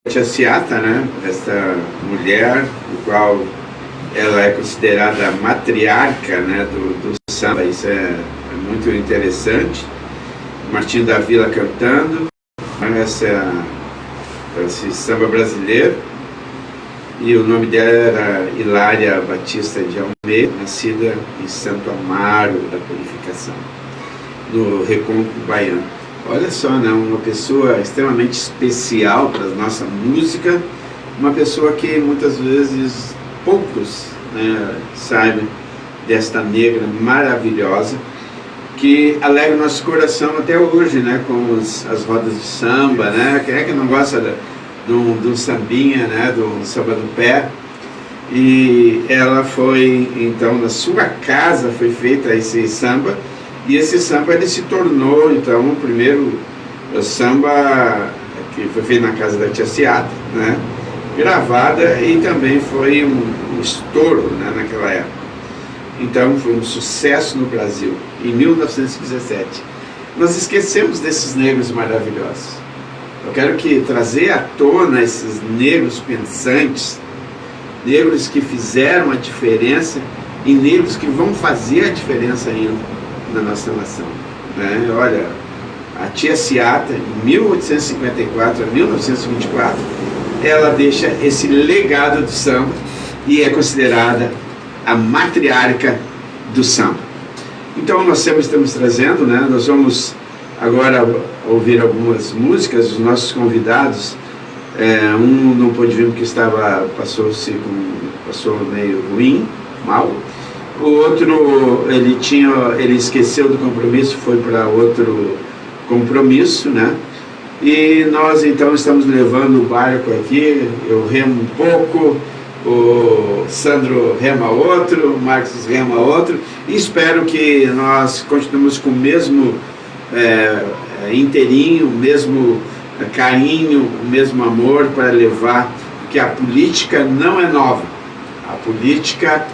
Tia Seata, né? Essa mulher, o qual ela é considerada a matriarca, né, do samba. Isso é muito interessante. Martinho da Vila cantando, né, esse samba brasileiro. E o nome dela era Hilária Batista de Almeida, nascida em Santo Amaro da Purificação, no Recôncavo Baiano. Olha só, né, uma pessoa extremamente especial para a nossa música, uma pessoa que muitas vezes poucos, né, sabem desta negra maravilhosa, que alegra o nosso coração até hoje, né, com as rodas de samba, né? Quem é que não gosta de um sambinha, né, do samba do pé? E ela foi, então, na sua casa foi feita esse samba, e esse samba ele se tornou, então, o primeiro samba que foi feito na casa da Tia Seata, né, gravada, e também foi um estouro, né, naquela época. Então foi um sucesso no Brasil, em 1917. Nós esquecemos desses negros maravilhosos. Eu quero trazer à tona esses negros pensantes, negros que fizeram a diferença e negros que vão fazer a diferença ainda na nossa nação, né? Olha, a Tia Seata, em 1854 a 1924, ela deixa esse legado do samba e é considerada a matriarca do samba. Então nós sempre estamos trazendo, né? Nós vamos agora ouvir algumas músicas. Os nossos convidados, um não pôde vir porque passou meio ruim, mal. O outro, ele esqueceu do compromisso, foi para outro compromisso, né? E nós então estamos levando o barco aqui. Eu remo um pouco, o Sandro rema outro, o Marcos rema outro, e espero que nós continuemos com o mesmo inteirinho, o mesmo carinho, o mesmo amor para levar, porque a política não é nova. A política,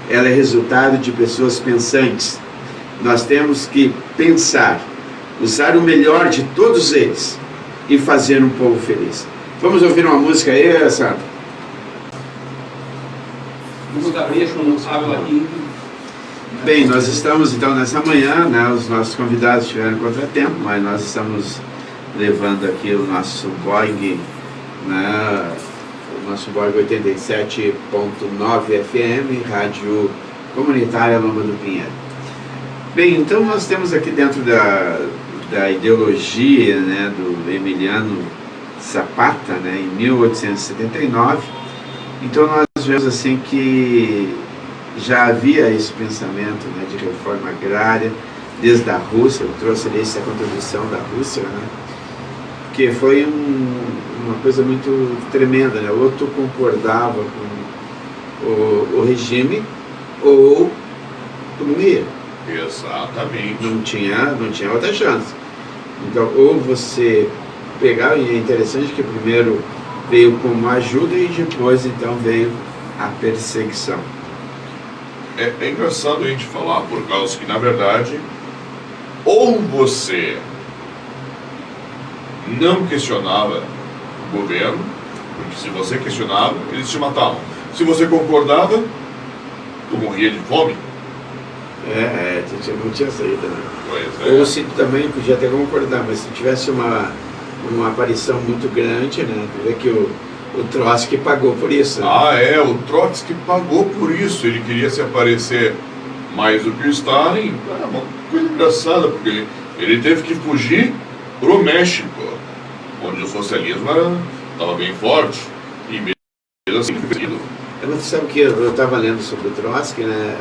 ela é resultado de pessoas pensantes. Nós temos que pensar, usar o melhor de todos eles e fazer um povo feliz. Vamos ouvir uma música aí, Sandro? Bem, nós estamos então nessa manhã, né, os nossos convidados tiveram contratempo, mas nós estamos levando aqui o nosso Boeing, né, o nosso Boeing 87.9 FM, rádio comunitária Lomba do Pinheiro. Bem, então nós temos aqui dentro da ideologia, né, do Emiliano Zapata, né, em 1879, então nós vemos assim que já havia esse pensamento, né, de reforma agrária desde a Rússia. Eu trouxe ali essa contribuição da Rússia, né, que foi uma coisa muito tremenda, né? Ou tu concordava com o regime ou tu não ia. Exatamente. Não tinha outra chance. Então, ou você pegava, e é interessante que primeiro veio como ajuda e depois então veio a perseguição. É engraçado a gente falar, por causa que, na verdade, ou você não questionava o governo, porque se você questionava, eles te matavam. Se você concordava, tu morria de fome. Não tinha saída, né? Pois é. Ou se tu também podia até concordar, mas se tivesse uma aparição muito grande, né? Tu vê que o Trotsky pagou por isso. Né? O Trotsky pagou por isso. Ele queria se aparecer mais do que o Stalin. Uma coisa engraçada, porque ele teve que fugir pro México, onde o socialismo estava bem forte. E mesmo assim, Você sabe que eu estava lendo sobre o Trotsky, né?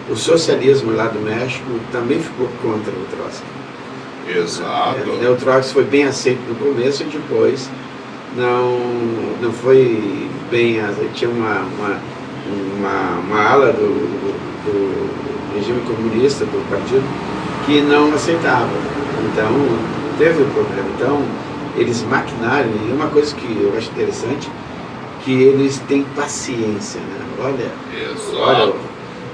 O socialismo lá do México também ficou contra o Trotsky. Exato. O Trotsky foi bem aceito no começo e depois não foi bem. Tinha uma ala do regime comunista, do partido, que não aceitava. Então teve um problema. Então eles maquinaram, e uma coisa que eu acho interessante, que eles têm paciência, né? Olha,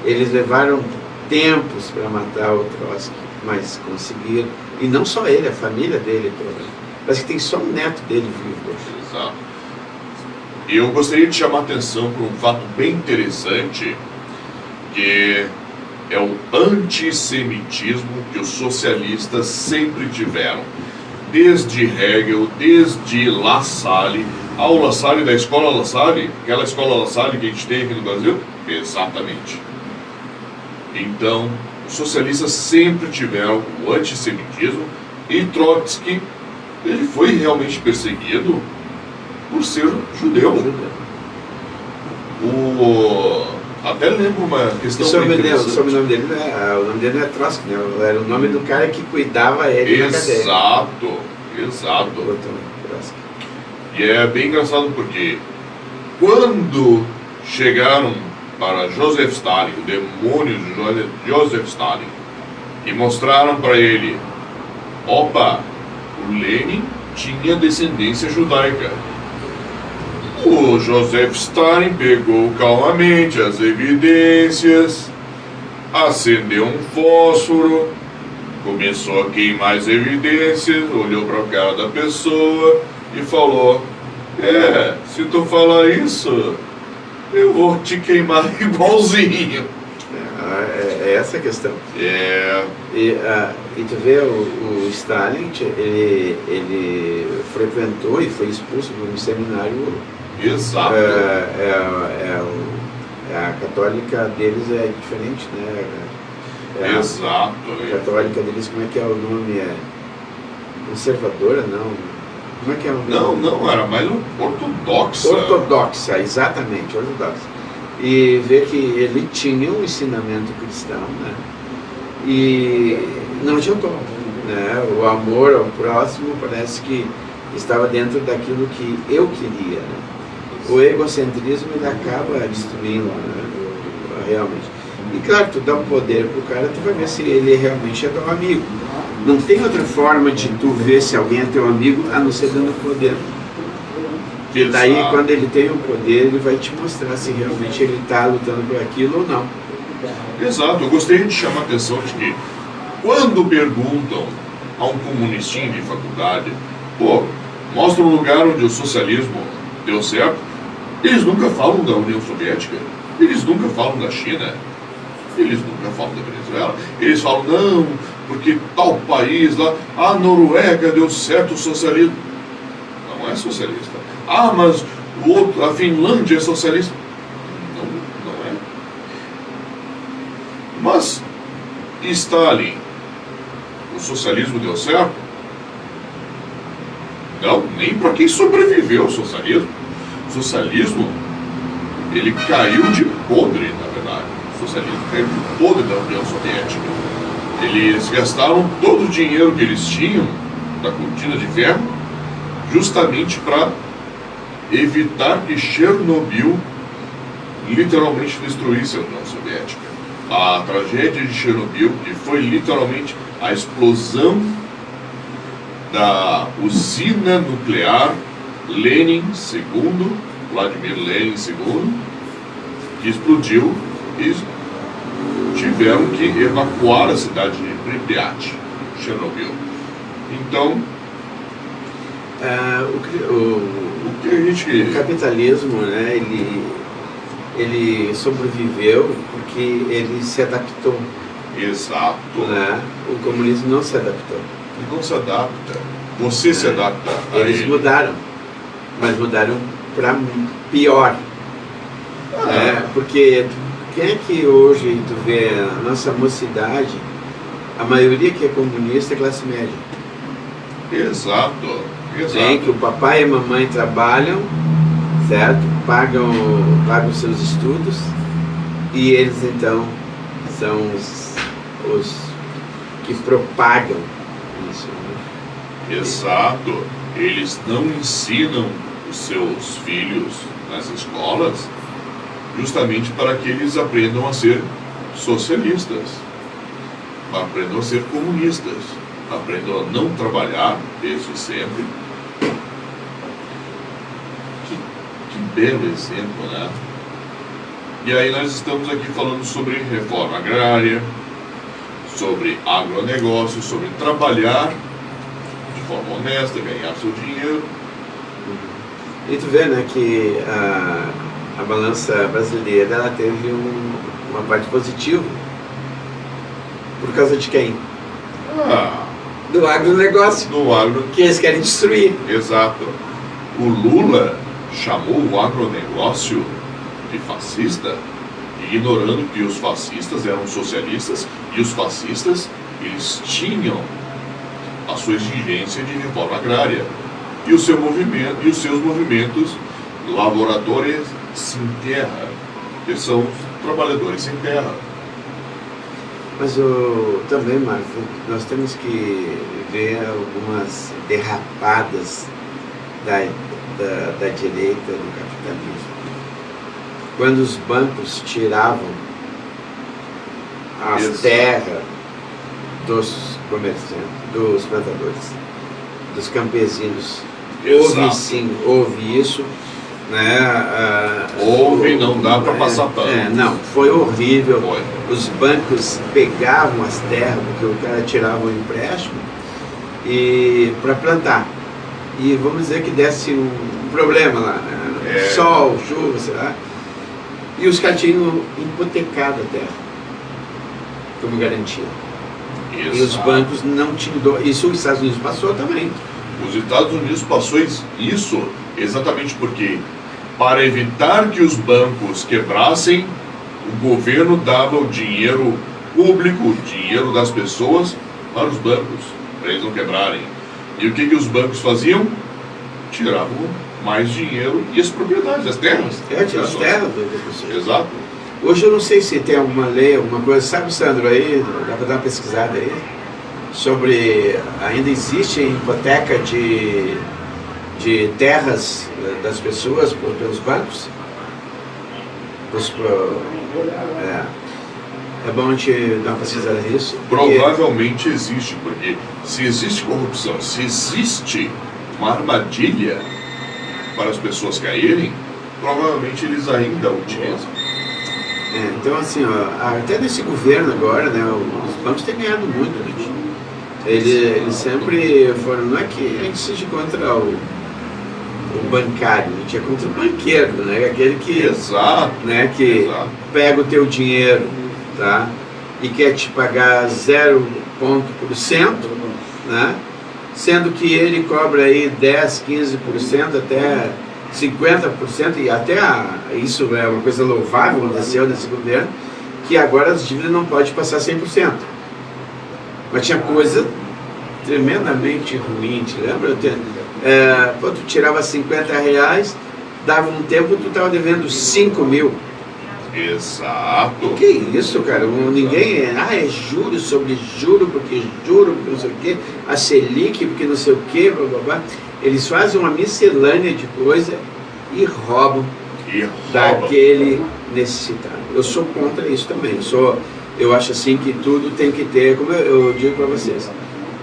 eles levaram tempos para matar o Trotsky, mas conseguiram. E não só ele, a família dele toda. Parece que tem só um neto dele vivo. Exato. E eu gostaria de chamar a atenção para um fato bem interessante, que é o antissemitismo que os socialistas sempre tiveram. Desde Hegel, desde La Salle, o La Salle da escola La Salle, aquela escola La Salle que a gente tem aqui no Brasil? Exatamente. Então, os socialistas sempre tiveram o antissemitismo, e Trotsky, ele foi realmente perseguido por ser judeu. Até lembro uma questão o sobrenome dele o nome dele não é Trotsky, né? Era o nome do cara que cuidava ele na cadeia. Exato. E é bem engraçado porque quando chegaram para Joseph Stalin, o demônio de Joseph Stalin, e mostraram para ele, opa, o Lenin tinha descendência judaica. O Joseph Stalin pegou calmamente as evidências, acendeu um fósforo, começou a queimar as evidências, olhou para a cara da pessoa e falou: se tu falar isso, eu vou te queimar igualzinho. É essa a questão. E tu vê, o Stalin, ele frequentou e foi expulso de um seminário. Exato. A católica deles é diferente, né? Exato. A católica deles, como é que é o nome? Conservadora, não? Como é que é o nome? Não, era mais ortodoxa. Ortodoxa, exatamente, ortodoxa. E ver que ele tinha um ensinamento cristão, né? E não adiantou, né? O amor ao próximo parece que estava dentro daquilo que eu queria, né? O egocentrismo, ele acaba destruindo, né? Realmente. E claro, tu dá um poder pro cara, tu vai ver se ele realmente é teu amigo. Não tem outra forma de tu ver se alguém é teu amigo a não ser dando poder. E daí, quando ele tem o poder, ele vai te mostrar se realmente ele está lutando por aquilo ou não. Exato. Eu gostaria de chamar a atenção de que, quando perguntam a um comunistinho de faculdade, mostra um lugar onde o socialismo deu certo, eles nunca falam da União Soviética, eles nunca falam da China, eles nunca falam da Venezuela. Eles falam, não, porque tal país lá, a Noruega deu certo o socialismo. Não é socialista. Mas a Finlândia é socialista. Não é. Mas Stalin, o socialismo deu certo? Não, nem para quem sobreviveu ao socialismo. O socialismo, ele caiu de podre, na verdade. O socialismo caiu de podre da União Soviética. Eles gastaram todo o dinheiro que eles tinham da cortina de ferro justamente para evitar que Chernobyl literalmente destruísse a União Soviética. A tragédia de Chernobyl, que foi literalmente a explosão da usina nuclear Lenin II, Vladimir Lenin II, que explodiu e tiveram que evacuar a cidade de Pripyat, Chernobyl. Então, o capitalismo, né, ele sobreviveu porque ele se adaptou. Exato. Né? O comunismo não se adaptou. Ele não se adapta. Você se adapta a Eles ele. mudaram, mas mudaram para pior. Porque quem é que hoje tu vê a nossa mocidade, a maioria que é comunista é classe média. Exato. Em que o papai e a mamãe trabalham, certo? Pagam seus estudos, e eles então são os que propagam isso. Né? Exato. Eles não ensinam os seus filhos nas escolas justamente para que eles aprendam a ser socialistas, aprendam a ser comunistas, aprendam a não trabalhar desde sempre. Que belo exemplo, né? E aí nós estamos aqui falando sobre reforma agrária, sobre agronegócio, sobre trabalhar de forma honesta, ganhar seu dinheiro. E tu vê, né, que a balança brasileira ela teve uma parte positiva. Por causa de quem? Do agronegócio. Do agro. Que eles querem destruir. Exato. O Lula chamou o agronegócio de fascista, ignorando que os fascistas eram socialistas e os fascistas eles tinham a sua exigência de reforma agrária e o seu movimento e os seus movimentos laboradores sem terra, que são os trabalhadores sem terra. Mas também, Marco, nós temos que ver algumas derrapadas da direita do capitalismo. Quando os bancos tiravam as terras dos comerciantes, dos plantadores, dos campesinos. Houve isso, né? Houve, não dá para passar pano. Não, foi horrível. Foi. Os bancos pegavam as terras, porque o cara tirava o empréstimo e para plantar. E vamos dizer que desse um problema lá, né? Sol, chuva, sei lá. E os caras tinham hipotecado a terra como garantia. Exato. E os bancos não tinham. Isso os Estados Unidos passou também. Os Estados Unidos passou isso exatamente porque, para evitar que os bancos quebrassem, o governo dava o dinheiro público, o dinheiro das pessoas, para os bancos, para eles não quebrarem. E o que os bancos faziam? Tiravam mais dinheiro e as propriedades, as terras. Tinha as terras das pessoas. Exato. Hoje eu não sei se tem alguma lei, alguma coisa. Sabe, Sandro, aí, dá para dar uma pesquisada aí, sobre, ainda existe hipoteca de terras das pessoas pelos bancos? É bom a gente dar uma pesquisada nisso. Provavelmente existe, porque se existe corrupção, se existe uma armadilha para as pessoas caírem, provavelmente eles ainda utilizam. Então, assim, até nesse governo agora, né, os bancos têm ganhado muito, gente. Eles sempre foram, não é que a gente seja contra o bancário, a gente é contra o banqueiro, né, aquele que, exato, né, que exato. Pega o teu dinheiro, tá, e quer te pagar 0%, né, sendo que ele cobra aí 10%, 15%, até 50%, e até isso é uma coisa louvável, aconteceu nesse governo, que agora as dívidas não podem passar 100%. Mas tinha coisa tremendamente ruim, te lembra? Tu tirava R$50, dava um tempo, tu estava devendo 5 mil. Exato. Que isso, cara? Ninguém é juro sobre juro, porque não sei o quê, a Selic, porque não sei o quê, blá, blá, blá. Eles fazem uma miscelânea de coisa e roubam daquele necessitado. Eu sou contra isso também. Eu acho assim que tudo tem que ter, como eu digo para vocês,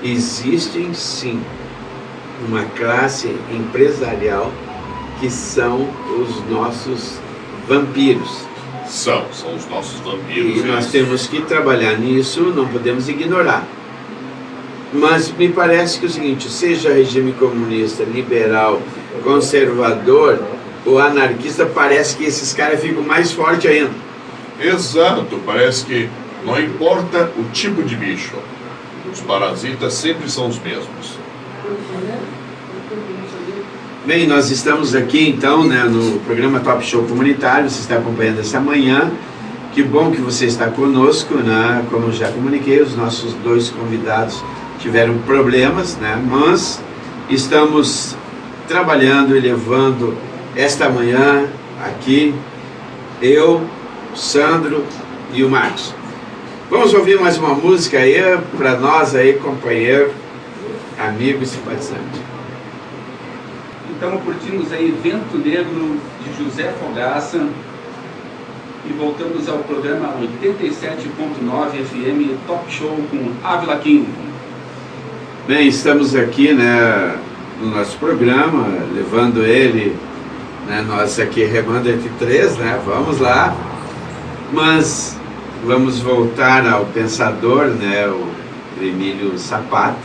existem sim uma classe empresarial que são os nossos vampiros. São os nossos vampiros. E nós temos que trabalhar nisso, não podemos ignorar. Mas me parece que é o seguinte, seja regime comunista, liberal, conservador ou anarquista, parece que esses caras ficam mais fortes ainda. Exato, parece que não importa o tipo de bicho, os parasitas sempre são os mesmos. Bem, nós estamos aqui então, né, no programa Top Show Comunitário, você está acompanhando essa manhã. Que bom que você está conosco, né? Como já comuniquei, os nossos dois convidados tiveram problemas, né? Mas estamos trabalhando e levando esta manhã aqui, eu, Sandro e o Marcos. Vamos ouvir mais uma música aí para nós aí, companheiro, amigo e simpatizante. Então curtimos aí Vento Negro de José Fogaça e voltamos ao programa 87.9 FM Top Show com Ávila Kim. Bem, estamos aqui, né, no nosso programa, levando ele, né, nós aqui remando entre três, né, vamos lá, mas vamos voltar ao pensador, né, o Emílio Zapata,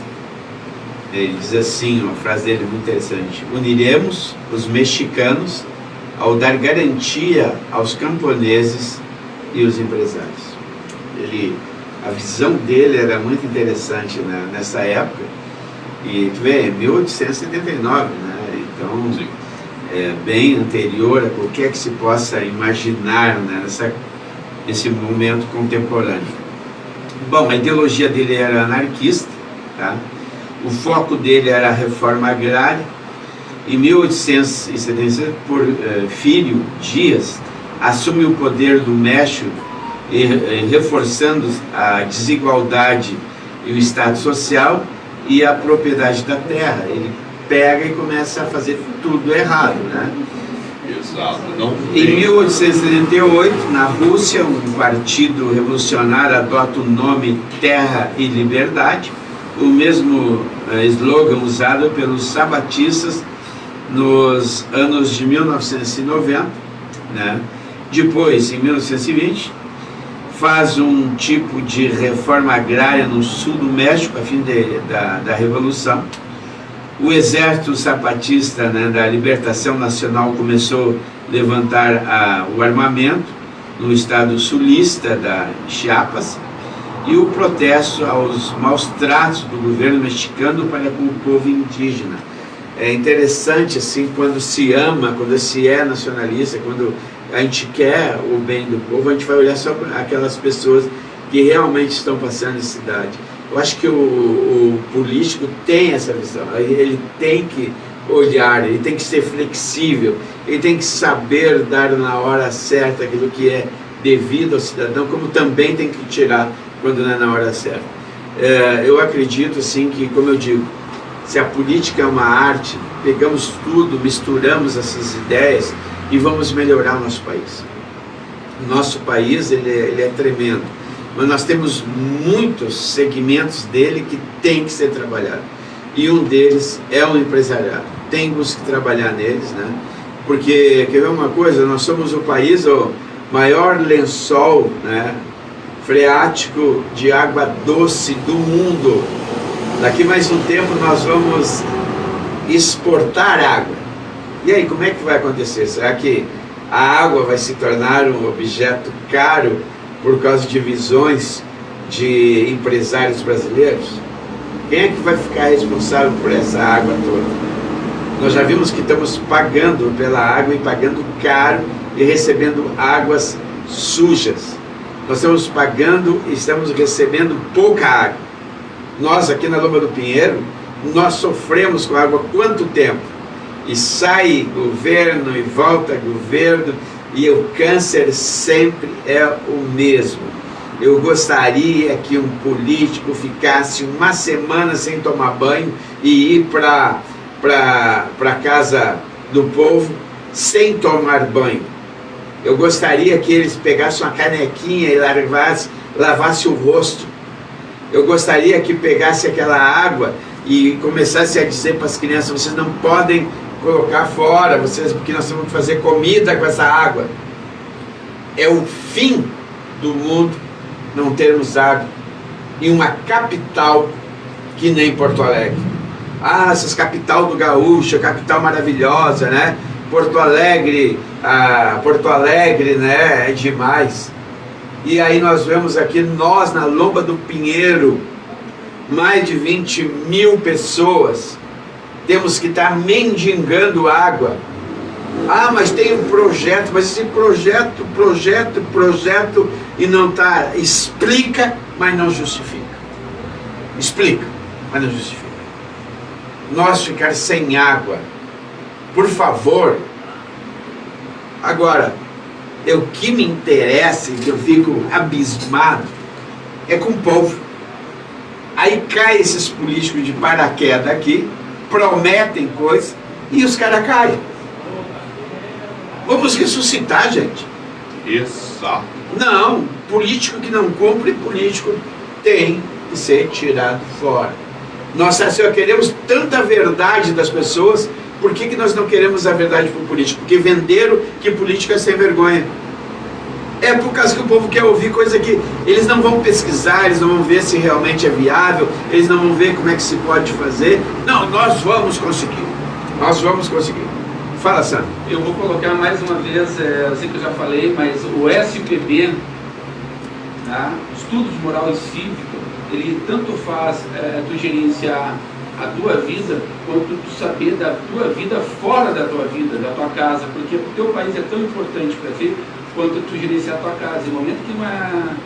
Ele diz assim, uma frase dele muito interessante: uniremos os mexicanos ao dar garantia aos camponeses e os empresários. A visão dele era muito interessante, né, nessa época. E tu vê, 1879, né? Então, Sim. é bem anterior a qualquer que se possa imaginar, né, nesse momento contemporâneo. Bom, a ideologia dele era anarquista, tá? O foco dele era a reforma agrária. Em 1876, Porfírio Dias assume o poder do México, reforçando a desigualdade e o estado social e a propriedade da terra. Ele pega e começa a fazer tudo errado, né? Exato. Não Em tem- 1878, na Rússia, um partido revolucionário adota o nome Terra e Liberdade, o mesmo slogan usado pelos sabatistas nos anos de 1990, né? Depois, em 1920, faz um tipo de reforma agrária no sul do México, a fim da Revolução. O exército zapatista, né, da Libertação Nacional começou a levantar o armamento no estado sulista da Chiapas, e o protesto aos maus tratos do governo mexicano para com o povo indígena. É interessante, assim, quando se ama, quando se é nacionalista, quando a gente quer o bem do povo, a gente vai olhar só para aquelas pessoas que realmente estão passando necessidade. Eu acho que o político tem essa visão, ele tem que olhar, ele tem que ser flexível, ele tem que saber dar na hora certa aquilo que é devido ao cidadão, como também tem que tirar quando não é na hora certa. Eu acredito, assim, que, como eu digo, se a política é uma arte, pegamos tudo, misturamos essas ideias e vamos melhorar o nosso país. O nosso país, ele é tremendo, mas nós temos muitos segmentos dele que tem que ser trabalhado, e um deles é o empresariado. Temos que trabalhar neles, né? Porque, quer ver uma coisa, nós somos o país, o maior lençol, né, freático de água doce do mundo. Daqui mais um tempo nós vamos exportar água. E aí, como é que vai acontecer? Será que a água vai se tornar um objeto caro por causa de visões de empresários brasileiros? Quem é que vai ficar responsável por essa água toda? Nós já vimos que estamos pagando pela água e pagando caro e recebendo águas sujas. Nós estamos pagando e estamos recebendo pouca água. Nós aqui na Lomba do Pinheiro, nós sofremos com água há quanto tempo? E sai governo e volta governo, e o câncer sempre é o mesmo. Eu gostaria que um político ficasse uma semana sem tomar banho e ir para a casa do povo sem tomar banho. Eu gostaria que eles pegassem uma canequinha e lavassem o rosto. Eu gostaria que pegasse aquela água e começasse a dizer para as crianças: vocês não podem colocar fora, porque nós temos que fazer comida com essa água. É o fim do mundo não termos água em uma capital que nem Porto Alegre. Essas capital do gaúcho, capital maravilhosa, né? Porto Alegre, né? É demais. E aí nós vemos aqui, nós na Lomba do Pinheiro, mais de 20 mil pessoas, temos que estar mendigando água. Mas tem um projeto, mas esse projeto, e não está. Explica, mas não justifica. Explica, mas não justifica. Nós ficar sem água, por favor. Agora, o que me interessa, e que eu fico abismado, é com o povo. Aí cai esses políticos de paraquedas aqui, prometem coisas, e os caras caem. Vamos ressuscitar, gente. Exato. Não, político que não cumpre, político tem que ser tirado fora. Nós, Senhor, queremos tanta verdade das pessoas. Por que nós não queremos a verdade para o político? Porque venderam que política é sem vergonha. É por causa que o povo quer ouvir coisa que eles não vão pesquisar, eles não vão ver se realmente é viável, eles não vão ver como é que se pode fazer. Não, nós vamos conseguir. Nós vamos conseguir. Fala, Sam. Eu vou colocar mais uma vez, eu sei que eu já falei, mas o SPB, tá? Estudo de Moral e Cívica, ele tanto faz tu gerenciar a tua vida, quanto tu saber da tua vida fora da tua vida, da tua casa, porque o teu país é tão importante para ti, quanto tu gerenciar a tua casa. No momento que uma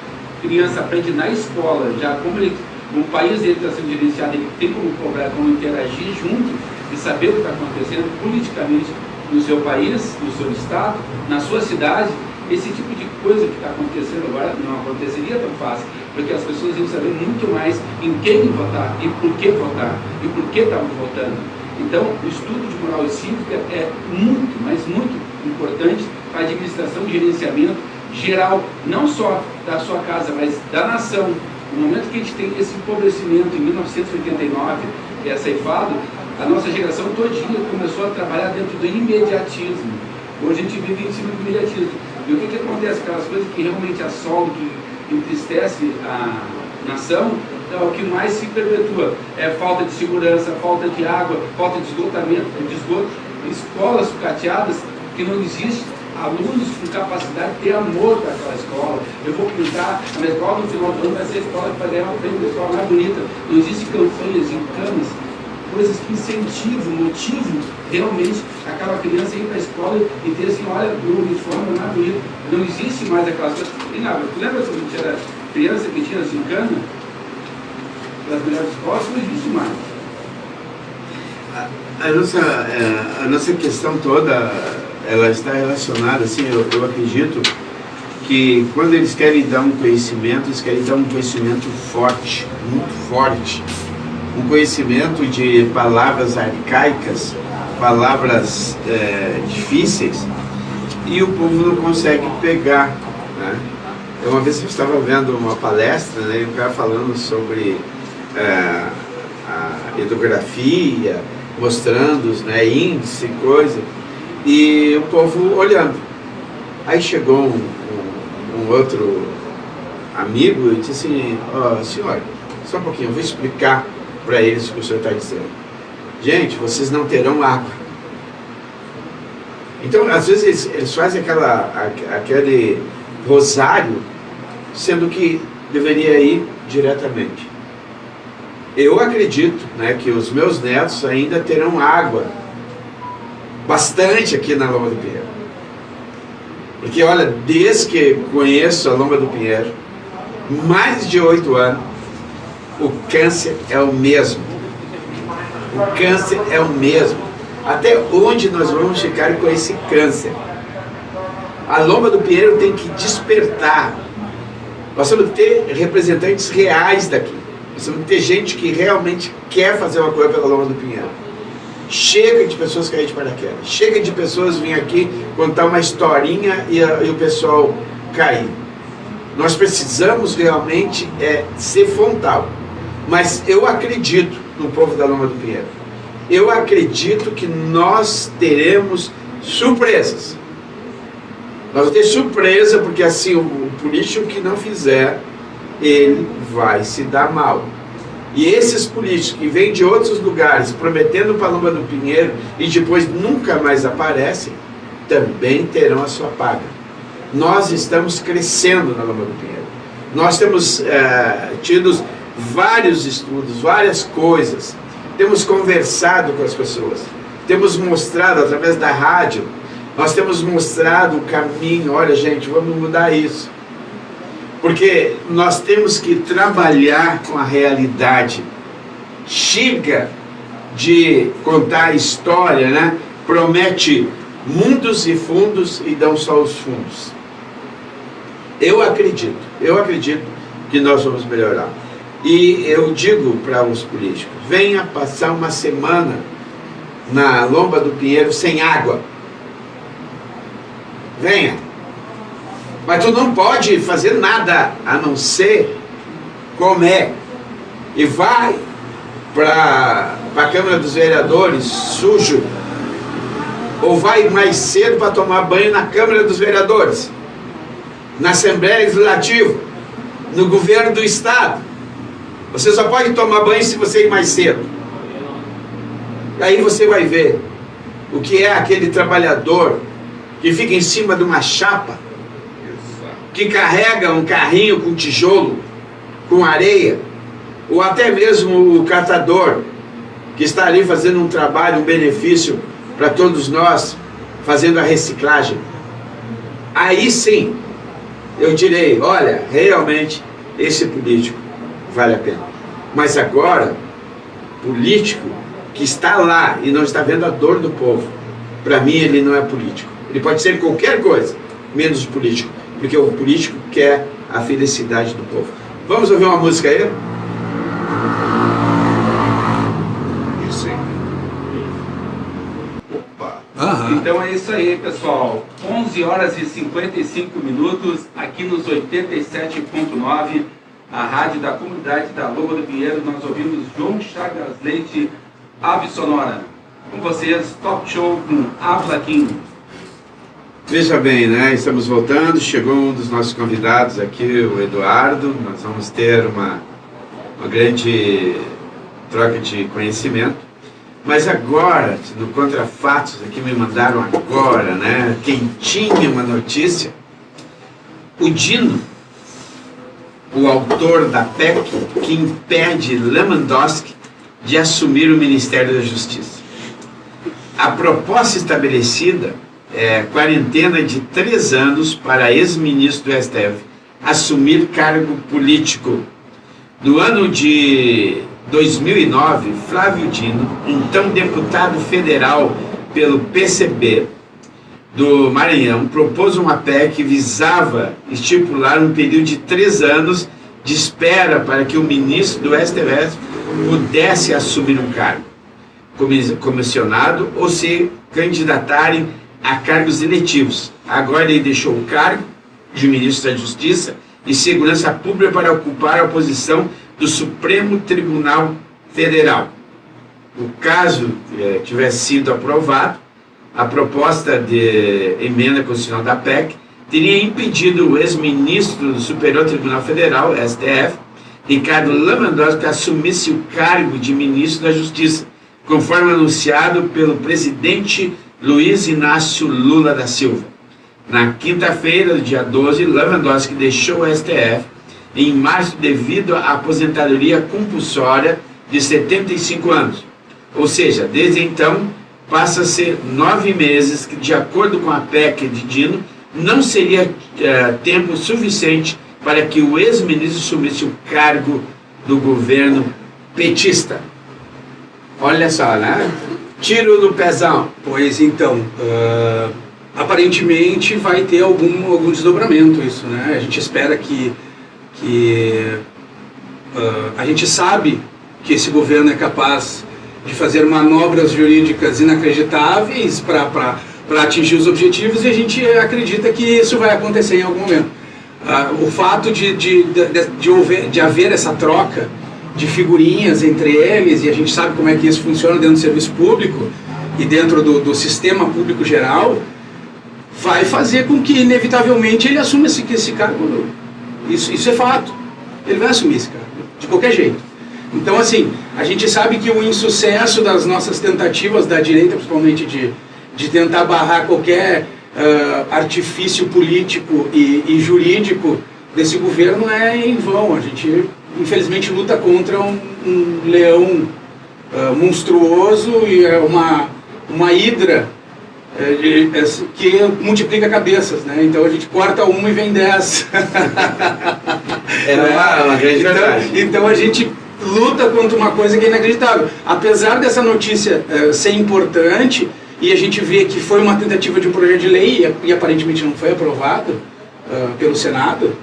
criança aprende na escola, já como o país dele está sendo gerenciado, ele tem como cobrar, como interagir junto e saber o que está acontecendo politicamente no seu país, no seu estado, na sua cidade. Esse tipo de coisa que está acontecendo agora não aconteceria tão fácil, porque as pessoas iam saber muito mais em quem votar e por que votar e por que estavam votando. Então, o estudo de moral e cívica é muito, mas muito importante para a administração e gerenciamento geral, não só da sua casa, mas da nação. No momento que a gente tem esse empobrecimento em 1989, que é ceifado, a nossa geração todinha começou a trabalhar dentro do imediatismo. Hoje a gente vive em cima do imediatismo. E o que acontece? Aquelas coisas que realmente assolam, que entristece a nação, então, o que mais se perpetua é falta de segurança, falta de água, falta de esgotamento, de esgoto, escolas sucateadas, que não existe alunos com capacidade de ter amor para aquela escola. Eu vou pintar a minha escola no final do ano, vai ser a escola que vai ganhar uma prêmio da escola mais bonita. Não existe campanhas, encanas, coisas que incentivam, motivam realmente aquela criança a ir para a escola e ter assim, olha, o uniforme mais bonito. Não existe mais aquelas coisas. E nada, tu lembra quando a gente era criança que tinha gincana? Das melhores escolas, não existe mais. A nossa questão toda, ela está relacionada, assim, eu acredito que quando eles querem dar um conhecimento, eles querem dar um conhecimento forte, muito forte. Um conhecimento de palavras arcaicas, palavras difíceis, e o povo não consegue pegar, né? Uma vez eu estava vendo uma palestra, né, e o cara falando sobre a hidrografia, mostrando, né, índice, coisa, e o povo olhando. Aí chegou um outro amigo e disse assim: senhor, só um pouquinho, eu vou explicar para eles o que o senhor está dizendo. Gente, vocês não terão água. Então, às vezes, eles fazem aquele rosário, sendo que deveria ir diretamente. Eu acredito, né, que os meus netos ainda terão água, bastante aqui na Lomba do Pinheiro. Porque, olha, desde que conheço a Lomba do Pinheiro, mais de 8 anos, o câncer é o mesmo. O câncer é o mesmo. Até onde nós vamos ficar com esse câncer? A Lomba do Pinheiro tem que despertar. Nós temos que ter representantes reais daqui. Nós temos que ter gente que realmente quer fazer uma coisa pela Lomba do Pinheiro. Chega de pessoas caírem de paraquedas. Chega de pessoas virem aqui contar uma historinha e o pessoal cair. Nós precisamos realmente ser frontal. Mas eu acredito no povo da Lomba do Pinheiro. Eu acredito que nós teremos surpresas. Nós vamos ter surpresa, porque assim, o político que não fizer, ele vai se dar mal. E esses políticos que vêm de outros lugares prometendo para a Lomba do Pinheiro e depois nunca mais aparecem, também terão a sua paga. Nós estamos crescendo na Lomba do Pinheiro. Nós temos tido vários estudos, várias coisas. Temos conversado com as pessoas. Temos mostrado através da rádio. Nós temos mostrado o caminho. Olha, gente, vamos mudar isso. Porque nós temos que trabalhar com a realidade. Chega de contar a história, né? Promete mundos e fundos e dão só os fundos. Eu acredito que nós vamos melhorar. E eu digo para os políticos: venha passar uma semana na Lomba do Pinheiro sem água. Venha. Mas tu não pode fazer nada a não ser comer. E vai para a Câmara dos Vereadores sujo. Ou vai mais cedo para tomar banho na Câmara dos Vereadores. na Assembleia Legislativa, no governo do Estado. Você só pode tomar banho se você ir mais cedo. Aí você vai ver o que é aquele trabalhador que fica em cima de uma chapa, que carrega um carrinho com tijolo, com areia, ou até mesmo o catador, que está ali fazendo um trabalho, um benefício para todos nós, fazendo a reciclagem. Aí sim, eu direi, olha, realmente, esse político vale a pena. Mas agora, político que está lá e não está vendo a dor do povo, para mim ele não é político. Ele pode ser qualquer coisa, menos político, porque o político quer a felicidade do povo. Vamos ouvir uma música aí? Isso aí. Opa! Então é isso aí, pessoal. 11 horas e 55 minutos, aqui nos 87.9, a rádio da comunidade da Lomba do Pinheiro. Nós ouvimos João Chagas Leite, Ave Sonora. Com vocês, Top Show com Avlaquim. Veja bem, né? Estamos voltando, chegou um dos nossos convidados aqui, o Eduardo. Nós vamos ter uma grande troca de conhecimento. Mas agora, no Contra Fatos, aqui me mandaram agora, né? Quentinha uma notícia. O Dino, o autor da PEC que impede Lewandowski de assumir o Ministério da Justiça. A proposta estabelecida é quarentena de 3 anos para ex-ministro do STF assumir cargo político. No ano de 2009, Flávio Dino, então deputado federal pelo PCB do Maranhão, propôs uma PEC que visava estipular um período de 3 anos de espera para que o ministro do STF pudesse assumir um cargo comissionado ou se candidatarem a cargos eletivos. Agora ele deixou o cargo de ministro da Justiça e Segurança Pública para ocupar a posição do Supremo Tribunal Federal. O caso tivesse sido aprovado, a proposta de emenda constitucional da PEC teria impedido o ex-ministro do Superior Tribunal Federal, STF, Ricardo Lewandowski, que assumisse o cargo de ministro da Justiça, conforme anunciado pelo presidente Luiz Inácio Lula da Silva. Na quinta-feira, dia 12, Lewandowski deixou o STF em março devido à aposentadoria compulsória de 75 anos. Ou seja, desde então, passa a ser 9 meses que, de acordo com a PEC de Dino, não seria tempo suficiente para que o ex-ministro assumisse o cargo do governo petista. Olha só, né? Tiro no pezão. Pois então, aparentemente vai ter algum desdobramento isso, né? A gente espera que a gente sabe que esse governo é capaz de fazer manobras jurídicas inacreditáveis para atingir os objetivos, e a gente acredita que isso vai acontecer em algum momento. O fato de haver essa troca de figurinhas entre eles, e a gente sabe como é que isso funciona dentro do serviço público e dentro do sistema público geral, vai fazer com que inevitavelmente ele assuma esse cargo. Isso é fato. Ele vai assumir esse cargo, de qualquer jeito. Então, assim, a gente sabe que o insucesso das nossas tentativas da direita, principalmente de tentar barrar qualquer artifício político e jurídico desse governo é em vão. A gente, infelizmente, luta contra um leão monstruoso e uma hidra que multiplica cabeças, né? Então a gente corta uma e vem 10. É uma grande verdade. Então a gente luta contra uma coisa que é inacreditável. Apesar dessa notícia ser importante, e a gente vê que foi uma tentativa de um projeto de lei e aparentemente não foi aprovado pelo Senado,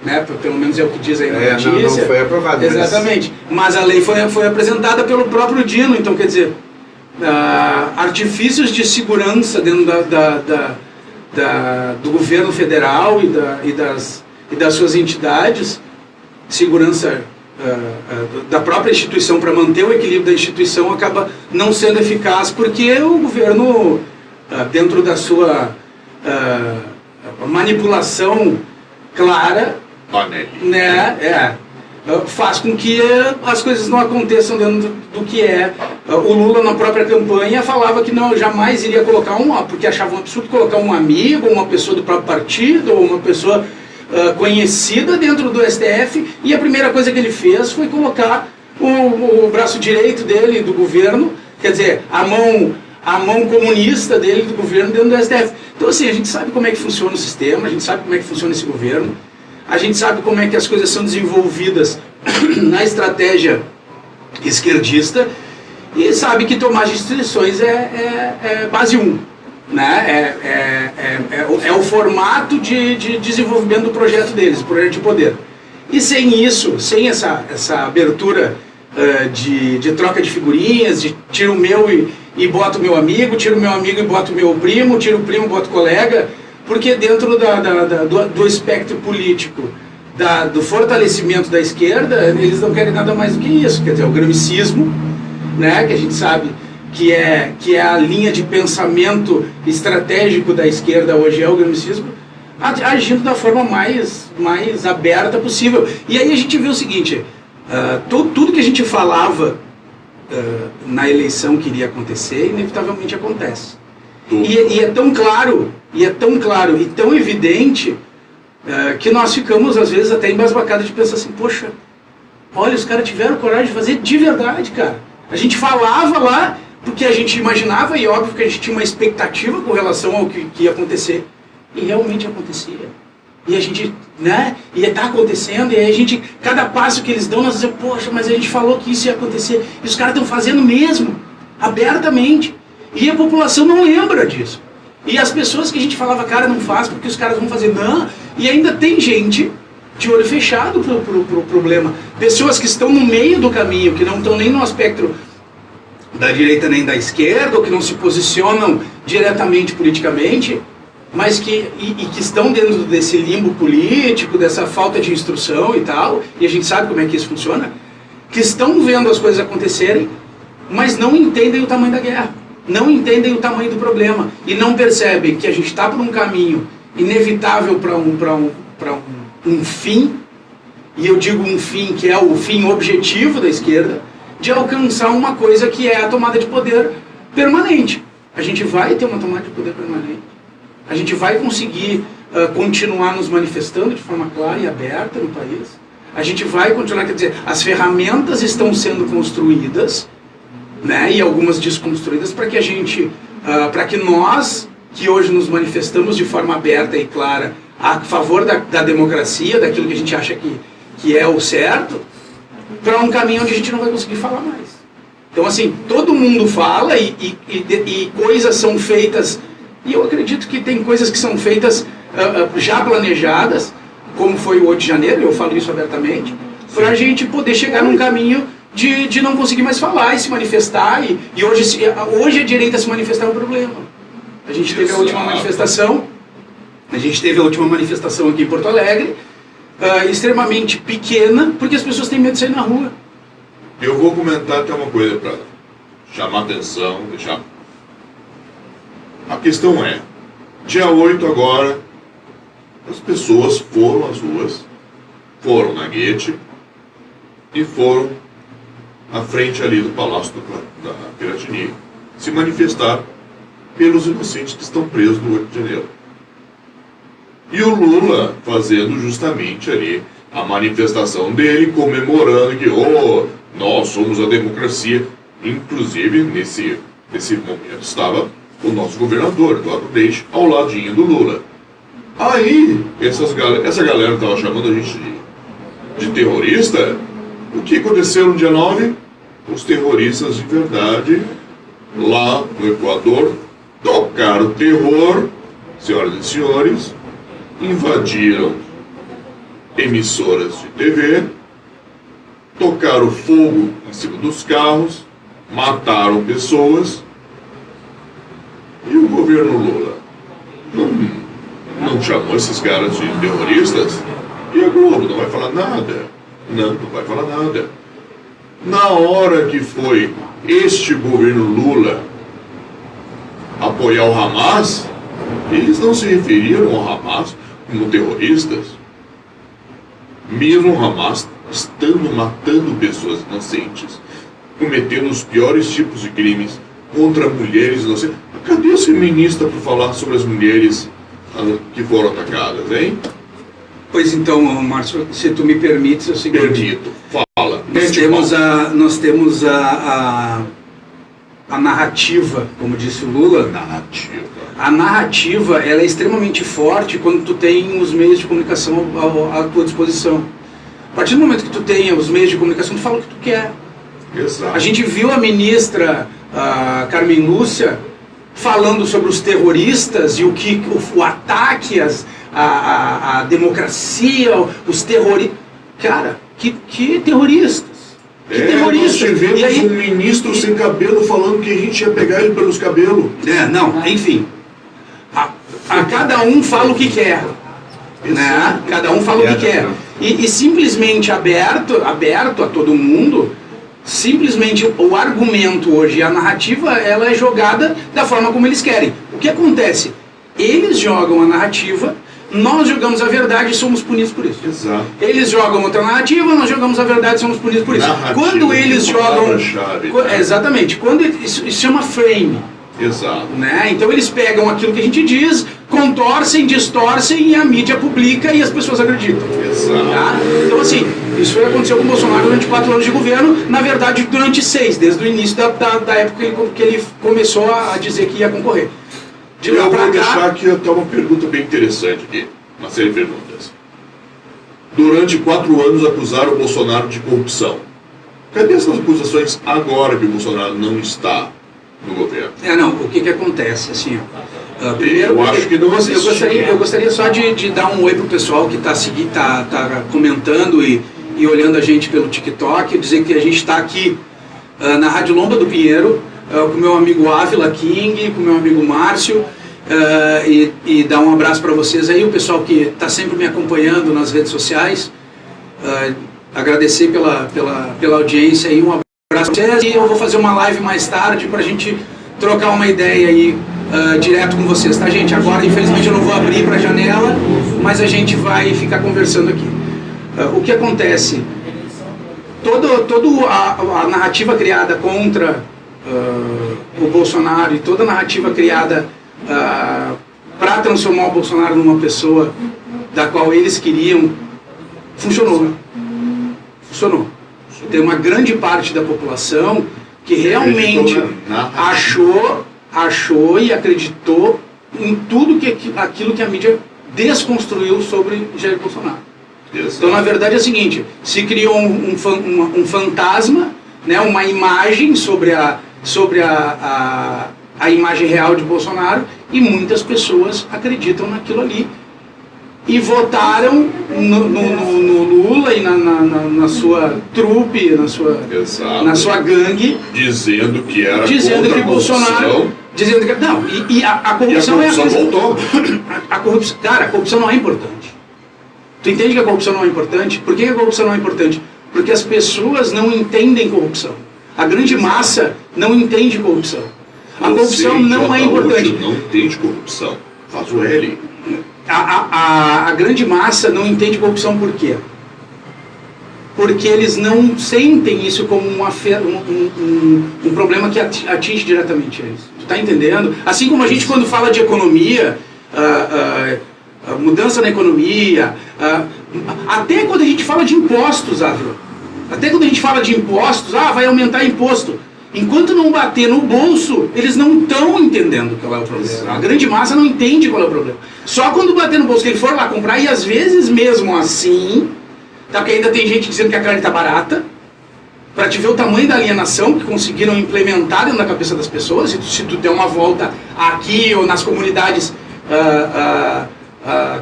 né? Pelo menos é o que diz aí na notícia. Não foi aprovado. Exatamente. Mas a lei foi apresentada pelo próprio Dino, então quer dizer, artifícios de segurança dentro do governo federal e das suas entidades, segurança da própria instituição para manter o equilíbrio da instituição, acaba não sendo eficaz porque o governo, dentro da sua manipulação clara, né, faz com que as coisas não aconteçam dentro do que é. O Lula, na própria campanha, falava que não, jamais iria colocar porque achava um absurdo colocar um amigo, uma pessoa do próprio partido, ou uma pessoa conhecida dentro do STF, e a primeira coisa que ele fez foi colocar o braço direito dele, do governo, quer dizer, a mão comunista dele, do governo, dentro do STF. Então, assim, a gente sabe como é que funciona o sistema, a gente sabe como é que funciona esse governo, a gente sabe como é que as coisas são desenvolvidas na estratégia esquerdista, e sabe que tomar as decisões é base 1, né? É o formato de desenvolvimento do projeto deles, projeto de poder. E sem isso, sem essa abertura de troca de figurinhas, de tiro o meu e boto o meu amigo, tiro o meu amigo e boto o meu primo, tiro o primo e boto o colega, porque dentro do espectro político, do fortalecimento da esquerda, eles não querem nada mais do que isso, quer dizer, o gramicismo, né, que a gente sabe que é a linha de pensamento estratégico da esquerda hoje, é o gramicismo, agindo da forma mais aberta possível. E aí a gente viu o seguinte, tudo que a gente falava na eleição que iria acontecer, inevitavelmente acontece. E é tão claro e tão evidente que nós ficamos, às vezes, até embasbacados de pensar assim, poxa, olha, os caras tiveram coragem de fazer de verdade, cara. A gente falava lá porque a gente imaginava, e óbvio que a gente tinha uma expectativa com relação ao que ia acontecer. E realmente acontecia. E a gente, né, e está acontecendo, e aí a gente, cada passo que eles dão, nós dizemos, poxa, mas a gente falou que isso ia acontecer. E os caras estão fazendo mesmo, abertamente. E a população não lembra disso. E as pessoas que a gente falava, cara, não faz porque os caras vão fazer, não. E ainda tem gente de olho fechado pro problema. Pessoas que estão no meio do caminho, que não estão nem no aspecto da direita nem da esquerda, ou que não se posicionam diretamente politicamente, mas que estão dentro desse limbo político, dessa falta de instrução e tal, e a gente sabe como é que isso funciona, que estão vendo as coisas acontecerem, mas não entendem o tamanho da guerra, não entendem o tamanho do problema, e não percebem que a gente está por um caminho inevitável para um fim, e eu digo um fim que é o fim objetivo da esquerda, de alcançar uma coisa que é a tomada de poder permanente. A gente vai ter uma tomada de poder permanente. A gente vai conseguir continuar nos manifestando de forma clara e aberta no país. A gente vai continuar, quer dizer, as ferramentas estão sendo construídas, né, e algumas desconstruídas para que a gente, para que nós, que hoje nos manifestamos de forma aberta e clara a favor da democracia, daquilo que a gente acha que é o certo, para um caminho onde a gente não vai conseguir falar mais. Então, assim, todo mundo fala e coisas são feitas, e eu acredito que tem coisas que são feitas já planejadas, como foi o 8 de janeiro, eu falo isso abertamente, para a gente poder chegar num caminho de não conseguir mais falar e se manifestar, e hoje a direita se manifestar é um problema. A gente teve a última manifestação aqui em Porto Alegre, extremamente pequena, porque as pessoas têm medo de sair na rua. Eu vou comentar até uma coisa para chamar atenção, deixar. A questão é, dia 8 agora, as pessoas foram às ruas, foram na Guete e foram à frente ali do Palácio da Piratini se manifestar pelos inocentes que estão presos no 8 de janeiro. E o Lula fazendo justamente ali a manifestação dele, comemorando que nós somos a democracia. Inclusive, nesse momento estava o nosso governador, Eduardo Leite, ao ladinho do Lula. Aí, essa galera estava chamando a gente de terrorista. O que aconteceu no dia 9? Os terroristas de verdade, lá no Equador, tocaram terror, senhoras e senhores, invadiram emissoras de TV, tocaram fogo em cima dos carros, mataram pessoas, e o governo Lula não chamou esses caras de terroristas? E a Globo não vai falar nada? Não vai falar nada. Na hora que foi este governo Lula apoiar o Hamas, eles não se referiram ao Hamas como terroristas. mesmo o Hamas estando matando pessoas inocentes, cometendo os piores tipos de crimes contra mulheres inocentes. Cadê esse ministro para falar sobre as mulheres que foram atacadas, hein? Pois então, Márcio, se tu me permites, é o seguinte... Permito, fala. Nós temos a narrativa, como disse o Lula. Narrativa. A narrativa, ela é extremamente forte quando tu tem os meios de comunicação à tua disposição. A partir do momento que tu tem os meios de comunicação, tu fala o que tu quer. Exato. A gente viu a ministra Carmen Lúcia falando sobre os terroristas e o ataque à democracia, os terroristas. Cara, que terroristas? Que terroristas? Nós tivemos E aí, um ministro sem cabelo falando que a gente ia pegar ele pelos cabelos. Não, enfim. A cada um fala o que quer. Né? Cada um fala o que quer. E simplesmente aberto a todo mundo, simplesmente o argumento hoje, a narrativa, ela é jogada da forma como eles querem. O que acontece? Eles jogam a narrativa, nós jogamos a verdade e somos punidos por isso. Exato. Eles jogam outra narrativa, nós jogamos a verdade e somos punidos por isso. Narrativa, Quando eles jogam... né? Exatamente. Quando isso chama frame. Exato. Né? Então eles pegam aquilo que a gente diz, contorcem, distorcem e a mídia publica e as pessoas acreditam. Exato. Tá? Então assim, isso aconteceu com o Bolsonaro durante 4 anos de governo, na verdade durante 6, desde o início da época que ele começou a dizer que ia concorrer. De lá Eu pra vou cá, deixar aqui até uma pergunta bem interessante aqui, uma série de perguntas. Durante 4 anos acusaram o Bolsonaro de corrupção. Cadê essas acusações agora que o Bolsonaro não está no governo? não, o que acontece, assim, ó, primeiro, Eu acho que não existe. eu gostaria só de dar um oi pro pessoal que tá comentando e olhando a gente pelo TikTok, dizer que a gente está aqui na Rádio Lomba do Pinheiro, com o meu amigo Ávila King, com o meu amigo Márcio, e dar um abraço para vocês aí, o pessoal que está sempre me acompanhando nas redes sociais, agradecer pela audiência e um abraço para vocês, e eu vou fazer uma live mais tarde para a gente trocar uma ideia aí direto com vocês, tá, gente? Agora, infelizmente, eu não vou abrir para a janela, mas a gente vai ficar conversando aqui. O que acontece? Toda a narrativa criada contra o Bolsonaro e toda a narrativa criada para transformar o Bolsonaro numa pessoa da qual eles queriam, funcionou. Tem uma grande parte da população que realmente achou e acreditou em tudo aquilo que a mídia desconstruiu sobre Jair Bolsonaro. Exato. Então, na verdade, é o seguinte, se criou um fantasma, né, uma imagem sobre a imagem real de Bolsonaro, e muitas pessoas acreditam naquilo ali e votaram no Lula e na sua trupe, na sua gangue, dizendo que era dizendo contra que Bolsonaro, dizendo que não, e a corrupção, e a corrupção voltou. A corrupção, cara, a corrupção não é importante. Tu entende que a corrupção não é importante? Por que a corrupção não é importante? Porque as pessoas não entendem corrupção. A grande massa não entende corrupção. A corrupção não é importante. Não entende corrupção. Faz o L. A grande massa não entende corrupção por quê? Porque eles não sentem isso como um problema que atinge diretamente eles. Tu tá entendendo? Assim como a gente, quando fala de economia, mudança na economia, até quando a gente fala de impostos, Ávila, até quando a gente fala de impostos, vai aumentar imposto. Enquanto não bater no bolso, eles não estão entendendo qual é o problema. A grande massa não entende qual é o problema. Só quando bater no bolso, que ele for lá comprar, e às vezes mesmo assim, tá, porque ainda tem gente dizendo que a carne está barata, para te ver o tamanho da alienação que conseguiram implementar dentro da cabeça das pessoas. Se tu der uma volta aqui ou nas comunidades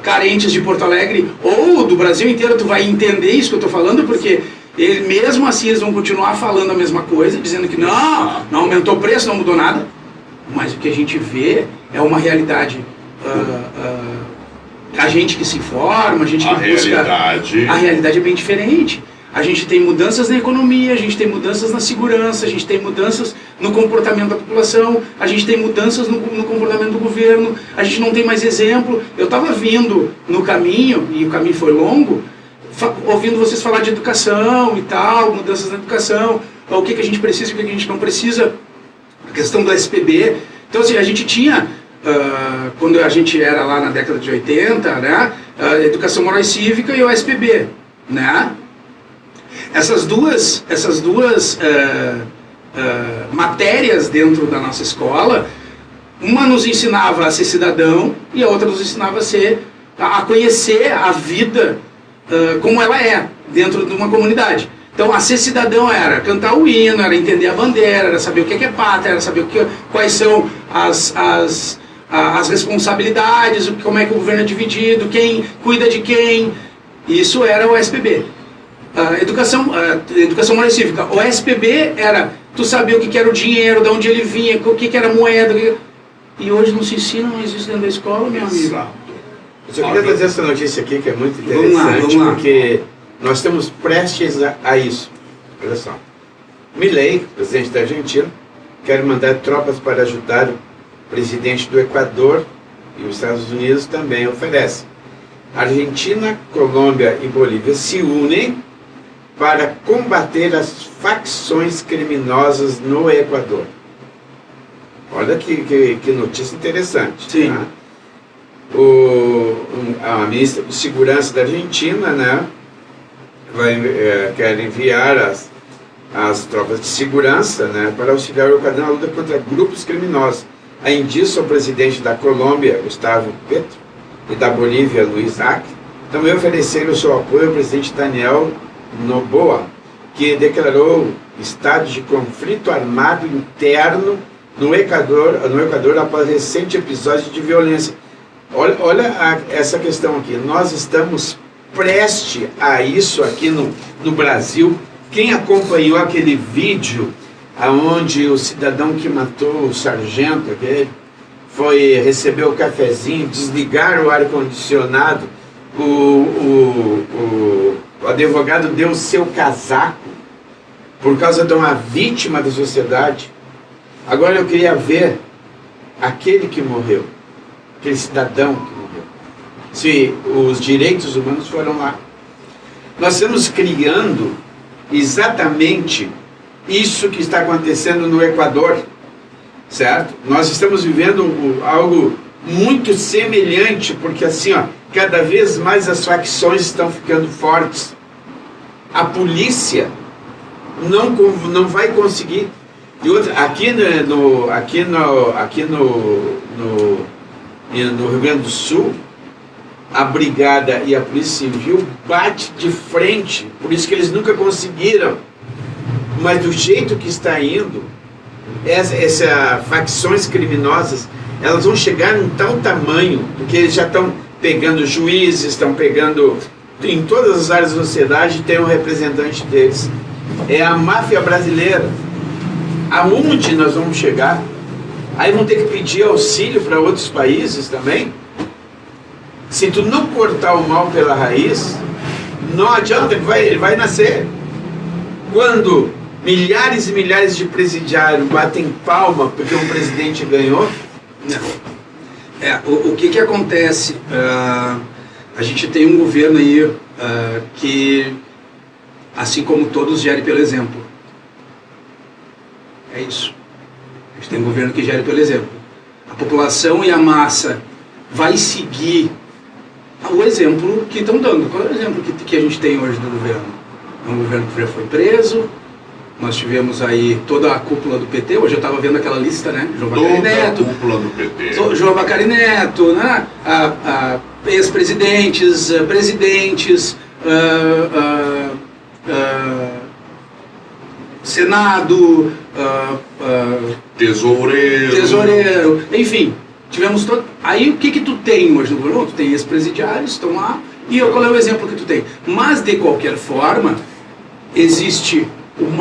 carentes de Porto Alegre ou do Brasil inteiro, tu vai entender isso que eu estou falando, porque mesmo assim eles vão continuar falando a mesma coisa, dizendo que não aumentou o preço, não mudou nada. Mas o que a gente vê é uma realidade. A gente que se informa, a gente que busca... A realidade é bem diferente. A gente tem mudanças na economia, a gente tem mudanças na segurança, a gente tem mudanças no comportamento da população, a gente tem mudanças no comportamento do governo, a gente não tem mais exemplo. Eu estava vindo no caminho, e o caminho foi longo, ouvindo vocês falar de educação e tal, mudanças na educação, o que a gente precisa e o que a gente não precisa, a questão do SPB. Então, assim, a gente tinha, quando a gente era lá na década de 80, né, a Educação Moral e Cívica e o SPB, né? Essas duas matérias dentro da nossa escola, uma nos ensinava a ser cidadão e a outra nos ensinava a conhecer a vida como ela é dentro de uma comunidade. Então, a ser cidadão era cantar o hino, era entender a bandeira, era saber o que é pátria, era saber quais são as responsabilidades, como é que o governo é dividido, quem cuida de quem. Isso era o SPB. Educação Moral e Cívica. O SPB era tu saber o que era o dinheiro, de onde ele vinha, o que era moeda. E hoje não se ensina, não existe dentro da escola, meu amigo. Eu só queria trazer essa notícia aqui, que é muito interessante, vamos lá. Porque nós estamos prestes a isso. Olha só. Milei, presidente da Argentina, quer mandar tropas para ajudar o presidente do Equador, e os Estados Unidos também oferecem. Argentina, Colômbia e Bolívia se unem para combater as facções criminosas no Equador. Olha que notícia interessante. Sim. Tá? A ministra de Segurança da Argentina, né, quer enviar as tropas de segurança, né, para auxiliar o Equador na luta contra grupos criminosos. Além disso, o presidente da Colômbia, Gustavo Petro, e da Bolívia, Luiz Arce, também ofereceram seu apoio ao presidente Daniel Noboa, que declarou estado de conflito armado interno no Equador após recente episódio de violência. Olha essa questão aqui. Nós estamos prestes a isso aqui no Brasil. Quem acompanhou aquele vídeo onde o cidadão que matou o sargento recebeu o cafezinho, desligar o ar-condicionado, o advogado deu o seu casaco por causa de uma vítima da sociedade. Agora eu queria ver aquele que morreu, aquele cidadão que morreu, se os direitos humanos foram lá. Nós estamos criando exatamente isso que está acontecendo no Equador, certo? Nós estamos vivendo algo muito semelhante, porque assim, cada vez mais as facções estão ficando fortes. A polícia não vai conseguir. E outra, aqui no Rio Grande do Sul, a brigada e a polícia civil bate de frente, por isso que eles nunca conseguiram. Mas do jeito que está indo, essas facções criminosas, elas vão chegar em tal tamanho, porque eles já estão pegando juízes, estão pegando em todas as áreas da sociedade, tem um representante deles. É a máfia brasileira. Aonde nós vamos chegar? Aí vão ter que pedir auxílio para outros países também. Se tu não cortar o mal pela raiz, não adianta, ele vai nascer. Quando milhares e milhares de presidiários batem palma porque um presidente ganhou. O que acontece? A gente tem um governo aí que, assim como todos, gere pelo exemplo. É isso. A gente tem um governo que gere pelo exemplo. A população e a massa vai seguir o exemplo que estão dando. Qual é o exemplo que a gente tem hoje do governo? É um governo que já foi preso. Nós tivemos aí toda a cúpula do PT. Hoje eu estava vendo aquela lista, né? João Bacari Neto. Toda a cúpula do PT. João Bacari Neto, né? Ex-presidentes, presidentes, Senado, tesoureiro, enfim, tivemos todo. Aí o que tu tem hoje no governo? Tu tem ex-presidiários, estão lá, e qual é o exemplo que tu tem? Mas de qualquer forma, existe um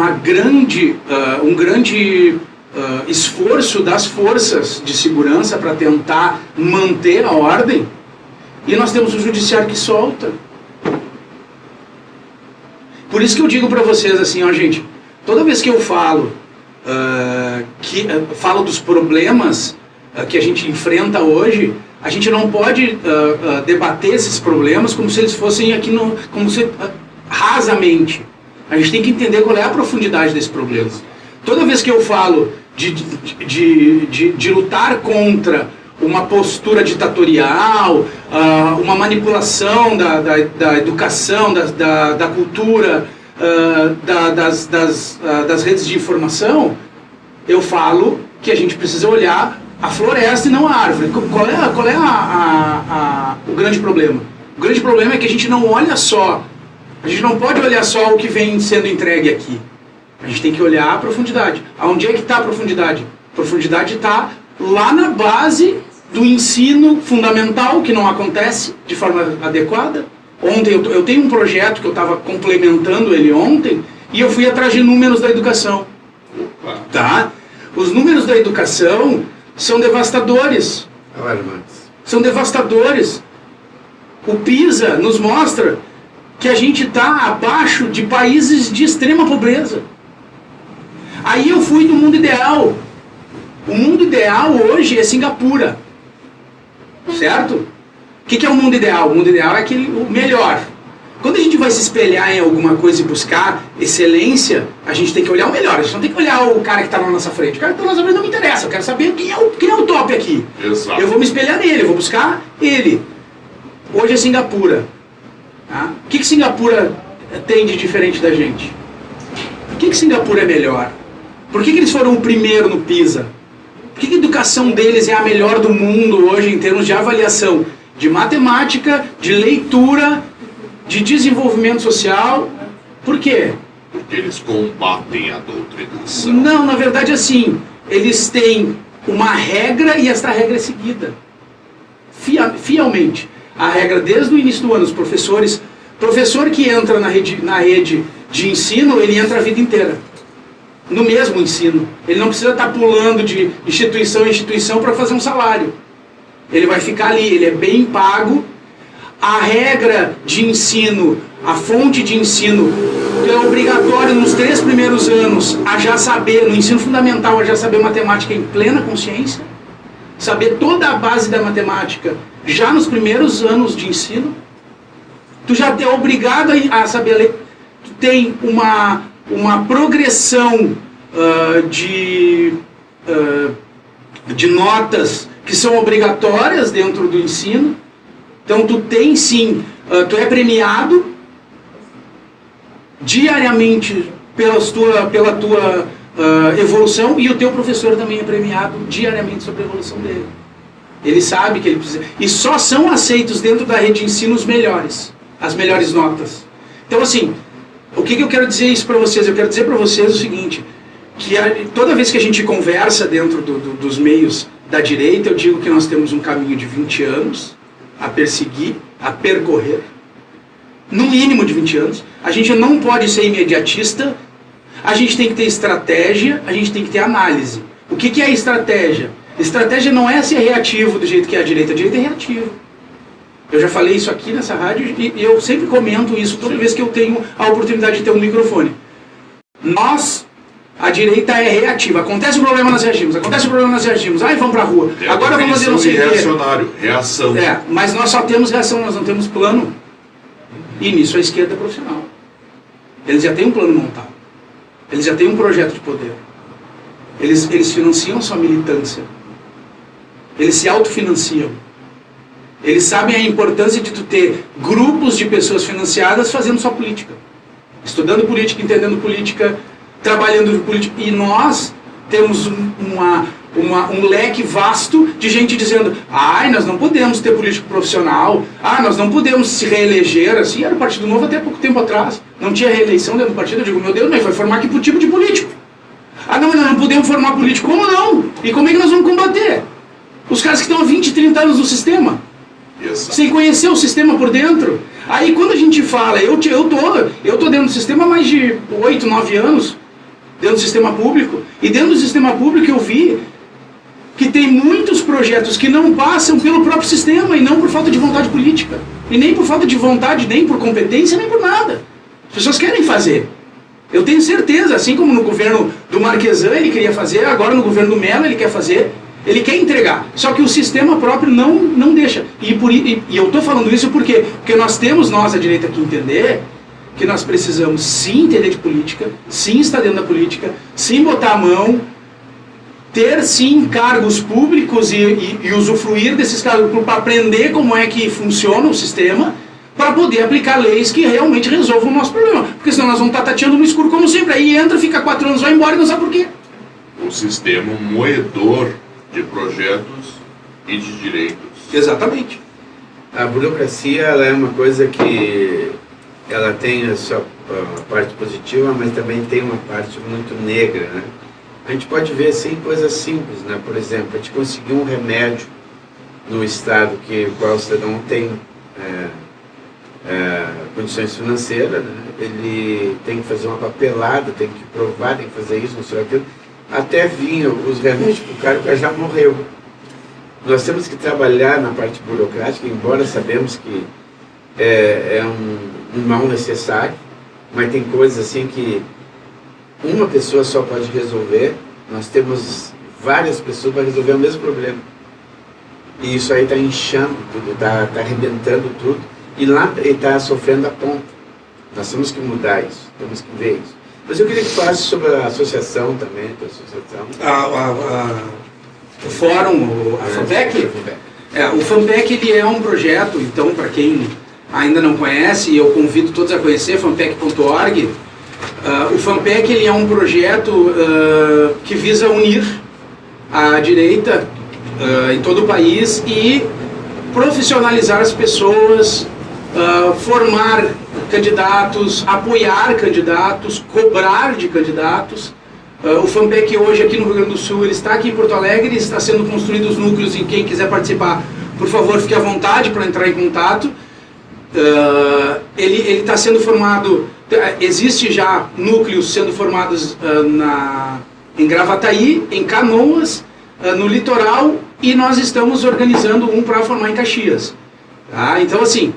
grande esforço das forças de segurança para tentar manter a ordem, e nós temos o judiciário que solta. Por isso que eu digo para vocês assim, gente, toda vez que eu falo falo dos problemas que a gente enfrenta hoje, A gente não pode debater esses problemas como se eles fossem aqui rasamente. A gente tem que entender qual é a profundidade desse problema. Toda vez que eu falo de lutar contra uma postura ditatorial, uma manipulação da educação, da cultura, das redes de informação, eu falo que a gente precisa olhar a floresta e não a árvore. Qual é o grande problema? O grande problema é que a gente não olha só, a gente não pode olhar só o que vem sendo entregue aqui. A gente tem que olhar a profundidade. Aonde é que está a profundidade? A profundidade está lá na base do ensino fundamental, que não acontece de forma adequada. Ontem eu tenho um projeto que eu estava complementando ele ontem, e eu fui atrás de números da educação. Tá? Os números da educação são devastadores. São devastadores. O PISA nos mostra que a gente está abaixo de países de extrema pobreza. Aí eu fui do mundo ideal. O mundo ideal hoje é Singapura. Certo? O que é o mundo ideal? O mundo ideal é o melhor. Quando a gente vai se espelhar em alguma coisa e buscar excelência, a gente tem que olhar o melhor. A gente não tem que olhar o cara que está na nossa frente. O cara que está na nossa frente não me interessa. Eu quero saber quem é o top aqui. Exato. Eu vou me espelhar nele, eu vou buscar ele. Hoje é Singapura. Tá? O que Singapura tem de diferente da gente? Por que Singapura é melhor? Por que eles foram o primeiro no PISA? Por que a educação deles é a melhor do mundo hoje em termos de avaliação de matemática, de leitura, de desenvolvimento social? Por quê? Porque eles combatem a doutrinação. Não, na verdade assim, eles têm uma regra e esta regra é seguida fielmente. A regra desde o início do ano, os professor que entra na rede de ensino, ele entra a vida inteira. No mesmo ensino. Ele não precisa estar pulando de instituição em instituição para fazer um salário. Ele vai ficar ali, ele é bem pago. A regra de ensino, a fonte de ensino, é obrigatório nos 3 primeiros anos a já saber, no ensino fundamental, a já saber matemática em plena consciência, saber toda a base da matemática já nos primeiros anos de ensino. Tu já é obrigado a saber ler. Tu tem uma progressão de notas que são obrigatórias dentro do ensino. Então tu tem sim, tu é premiado diariamente pela tua evolução, e o teu professor também é premiado diariamente sobre a evolução dele. Ele sabe que ele precisa. E só são aceitos dentro da rede de ensino os melhores, as melhores notas. Então assim, o que eu quero dizer isso para vocês? Eu quero dizer para vocês o seguinte, que toda vez que a gente conversa dentro dos meios da direita, eu digo que nós temos um caminho de 20 anos a perseguir, a percorrer, no mínimo de 20 anos. A gente não pode ser imediatista, a gente tem que ter estratégia, a gente tem que ter análise. O que é estratégia? Estratégia não é ser reativo do jeito que é a direita é reativa. Eu já falei isso aqui nessa rádio e eu sempre comento isso toda vez que eu tenho a oportunidade de ter um microfone. A direita é reativa. Acontece um problema, nós reagimos. Acontece um problema, nós reagimos. Aí vamos pra rua. Agora vamos fazer não sei o quê. Reacionário, reação. Mas nós só temos reação, nós não temos plano. E nisso a esquerda é profissional. Eles já têm um plano montado. Eles já têm um projeto de poder. Eles financiam sua militância. Eles se autofinanciam. Eles sabem a importância de tu ter grupos de pessoas financiadas fazendo sua política. Estudando política, entendendo política, trabalhando de política. E nós temos um leque vasto de gente dizendo: nós não podemos ter político profissional, nós não podemos se reeleger. Assim era o Partido Novo até pouco tempo atrás. Não tinha reeleição dentro do partido. Eu digo, meu Deus, mas vai formar que tipo de político? Não, mas nós não podemos formar político. Como não? E como é que nós vamos combater? Os caras que estão há 20, 30 anos no sistema. Exato. Sem conhecer o sistema por dentro. Aí quando a gente fala, eu tô dentro do sistema há mais de 8, 9 anos, dentro do sistema público, e dentro do sistema público eu vi que tem muitos projetos que não passam pelo próprio sistema, e não por falta de vontade política, e nem por falta de vontade, nem por competência, nem por nada. As pessoas querem fazer. Eu tenho certeza, assim como no governo do Marquesan ele queria fazer, agora no governo do Mello ele quer fazer. Ele quer entregar, só que o sistema próprio não deixa. E eu estou falando isso por quê? Porque nós, a direita, que entender que nós precisamos sim entender de política, sim estar dentro da política, sim botar a mão, ter sim cargos públicos e usufruir desses cargos para aprender como é que funciona o sistema, para poder aplicar leis que realmente resolvam o nosso problema. Porque senão nós vamos estar tateando no escuro como sempre. Aí entra, fica 4 anos, vai embora e não sabe por quê. O sistema moedor de projetos e de direitos. Exatamente. A burocracia, ela é uma coisa que ela tem a sua parte positiva, mas também tem uma parte muito negra, né? A gente pode ver assim coisas simples, né? Por exemplo, a gente conseguir um remédio no estado o qual o cidadão não tem condições financeiras, né? Ele tem que fazer uma papelada, tem que provar, tem que fazer isso, não sei aquilo. Até vinham os remédios para o cara já morreu. Nós temos que trabalhar na parte burocrática, embora sabemos que é um mal necessário, mas tem coisas assim que uma pessoa só pode resolver. Nós temos várias pessoas para resolver o mesmo problema. E isso aí está inchando tudo, está arrebentando tudo, e lá está sofrendo a ponta. Nós temos que mudar isso, temos que ver isso. Mas eu queria que falasse sobre a associação também, o fórum, a FAMPEC? O FAMPEC, ele é um projeto, então, para quem ainda não conhece, eu convido todos a conhecer, fampec.org. O FAMPEC, ele é um projeto que visa unir a direita em todo o país e profissionalizar as pessoas, formar candidatos, apoiar candidatos, cobrar de candidatos. O FAMPEC hoje aqui no Rio Grande do Sul, ele está aqui em Porto Alegre, está sendo construídos os núcleos, e quem quiser participar, por favor, fique à vontade para entrar em contato. Ele está sendo formado, existe já núcleos sendo formados em Gravataí, em Canoas, no litoral, e nós estamos organizando um para formar em Caxias. Tá? Então, assim,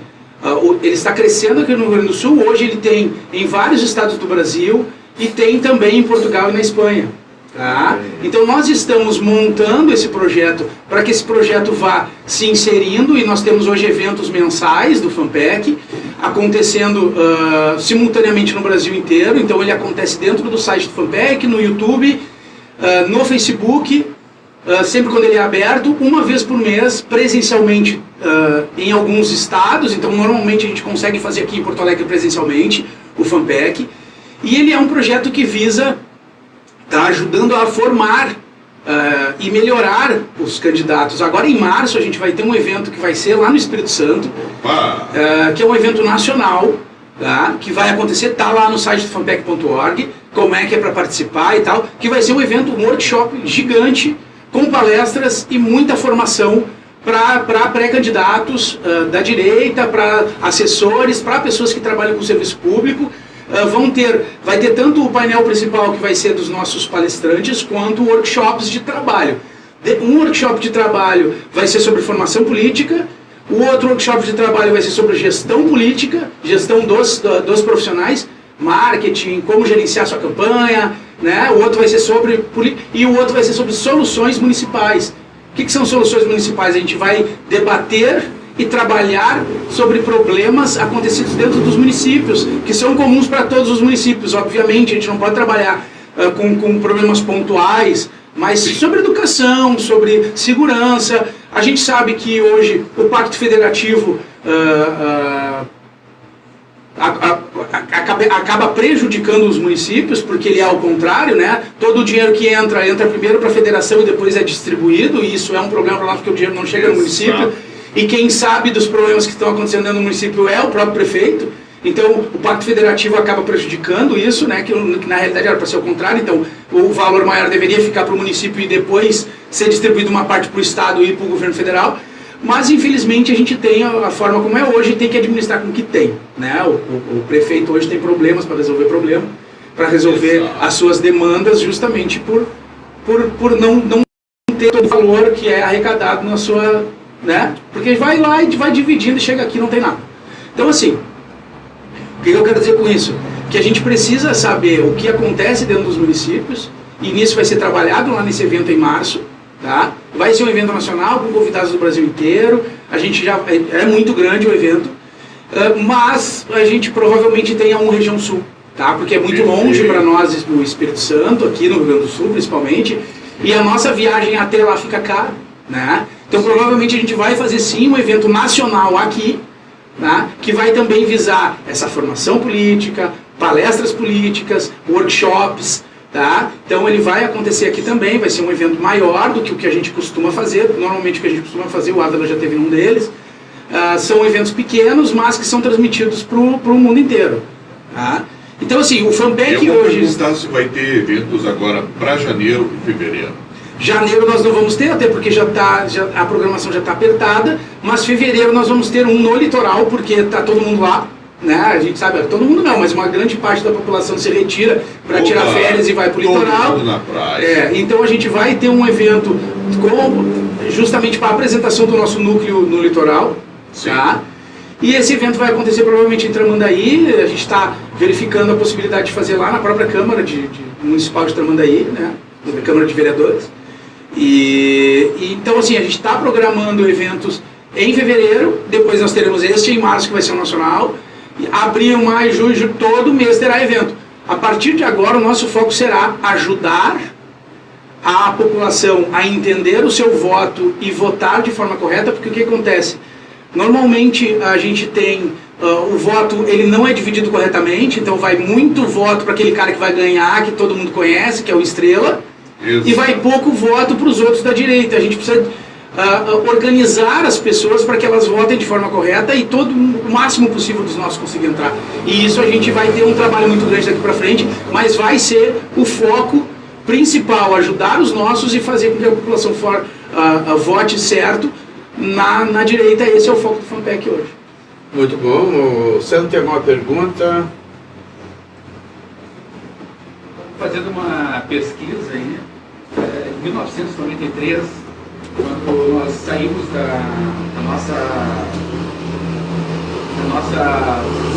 ele está crescendo aqui no Rio Grande do Sul. Hoje ele tem em vários estados do Brasil e tem também em Portugal e na Espanha. Tá? Então nós estamos montando esse projeto para que esse projeto vá se inserindo, e nós temos hoje eventos mensais do FAMPEC acontecendo simultaneamente no Brasil inteiro. Então ele acontece dentro do site do FAMPEC, no YouTube, no Facebook, sempre quando ele é aberto, uma vez por mês, presencialmente em alguns estados. Então normalmente a gente consegue fazer aqui em Porto Alegre presencialmente o FAMPEC, e ele é um projeto que visa estar ajudando a formar e melhorar os candidatos. Agora em março a gente vai ter um evento que vai ser lá no Espírito Santo, que é um evento nacional, tá? Que vai acontecer, tá lá no site do fampec.org, como é que é para participar e tal, que vai ser um evento, um workshop gigante, com palestras e muita formação para pré-candidatos da direita, para assessores, para pessoas que trabalham com serviço público. Vai ter tanto o painel principal, que vai ser dos nossos palestrantes, quanto workshops de trabalho. Um workshop de trabalho vai ser sobre formação política, o outro workshop de trabalho vai ser sobre gestão política, gestão dos profissionais, marketing, como gerenciar sua campanha, né? O outro vai ser sobre e o outro vai ser sobre soluções municipais. O que são soluções municipais? A gente vai debater e trabalhar sobre problemas acontecidos dentro dos municípios, que são comuns para todos os municípios. Obviamente, a gente não pode trabalhar com problemas pontuais, mas sobre educação, sobre segurança. A gente sabe que hoje o Pacto Federativo acaba prejudicando os municípios, porque ele é ao contrário, né? Todo o dinheiro que entra primeiro para a federação e depois é distribuído, e isso é um problema para nós, porque o dinheiro não chega no município. E quem sabe dos problemas que estão acontecendo dentro do município é o próprio prefeito. Então o Pacto Federativo acaba prejudicando isso, né? Que na realidade era para ser o contrário. Então o valor maior deveria ficar para o município e depois ser distribuído uma parte para o Estado e para o governo federal. Mas infelizmente a gente tem a forma como é hoje, e tem que administrar com o que tem, né? O prefeito hoje tem problemas para resolver para resolver as suas demandas, justamente por não ter todo o valor que é arrecadado na sua, né? Porque vai lá e vai dividindo e chega aqui e não tem nada. Então, assim, o que eu quero dizer com isso? Que a gente precisa saber o que acontece dentro dos municípios, e nisso vai ser trabalhado lá nesse evento em março, tá? Vai ser um evento nacional com convidados do Brasil inteiro. A gente já é muito grande o evento, mas a gente provavelmente tenha uma região sul, tá? Porque é muito longe para nós o Espírito Santo, aqui no Rio Grande do Sul principalmente, e a nossa viagem até lá fica cara, né? Então provavelmente a gente vai fazer sim um evento nacional aqui, né? Que vai também visar essa formação política, palestras políticas, workshops, tá? Então ele vai acontecer aqui também, vai ser um evento maior do que o que a gente costuma fazer. Normalmente o que a gente costuma fazer, o Adela já teve num deles, são eventos pequenos, mas que são transmitidos para o mundo inteiro, tá? Então assim, o FAMPEC eu vou hoje... perguntar se vai ter eventos agora para janeiro e fevereiro. Janeiro nós não vamos ter, até porque a programação já está apertada, mas fevereiro nós vamos ter um no litoral, porque está todo mundo lá, né? A gente sabe, todo mundo não, mas uma grande parte da população se retira para tirar férias e vai para o litoral. Na praia. Então a gente vai ter um evento justamente para a apresentação do nosso núcleo no litoral, tá? E esse evento vai acontecer provavelmente em Tramandaí. A gente está verificando a possibilidade de fazer lá na própria Câmara Municipal de Tramandaí, né? Na Câmara de Vereadores. Então assim, a gente está programando eventos em fevereiro, depois nós teremos este em março, que vai ser o nacional, e abril, maio, junho, todo mês terá evento. A partir de agora o nosso foco será ajudar a população a entender o seu voto e votar de forma correta, porque o que acontece? Normalmente a gente tem o voto, ele não é dividido corretamente, então vai muito voto para aquele cara que vai ganhar, que todo mundo conhece, que é o Estrela. Isso. E vai pouco voto para os outros da direita. A gente precisa organizar as pessoas para que elas votem de forma correta e o máximo possível dos nossos conseguir entrar. E isso a gente vai ter um trabalho muito grande daqui para frente, mas vai ser o foco principal, ajudar os nossos e fazer com que a população vote certo na direita. Esse é o foco do FAMPEC hoje. Muito bom. Você não tem alguma pergunta? Fazendo uma pesquisa aí, em 1993, quando nós saímos da nossa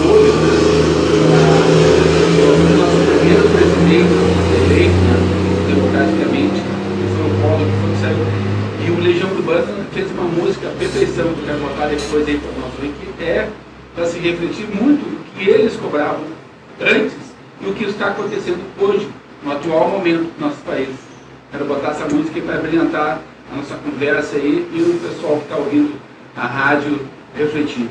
bolha, o nosso primeiro presidente eleito, né, democraticamente, que foi o Collor, que saiu, e o Legião Urbana fez uma música, Perfeição, que eu quero botar depois aí para o nosso link, que é para se refletir muito do que eles cobravam antes e o que está acontecendo hoje, no atual momento do nosso país. Quero botar essa música para brilhantar a nossa conversa aí e o pessoal que está ouvindo a rádio refletir.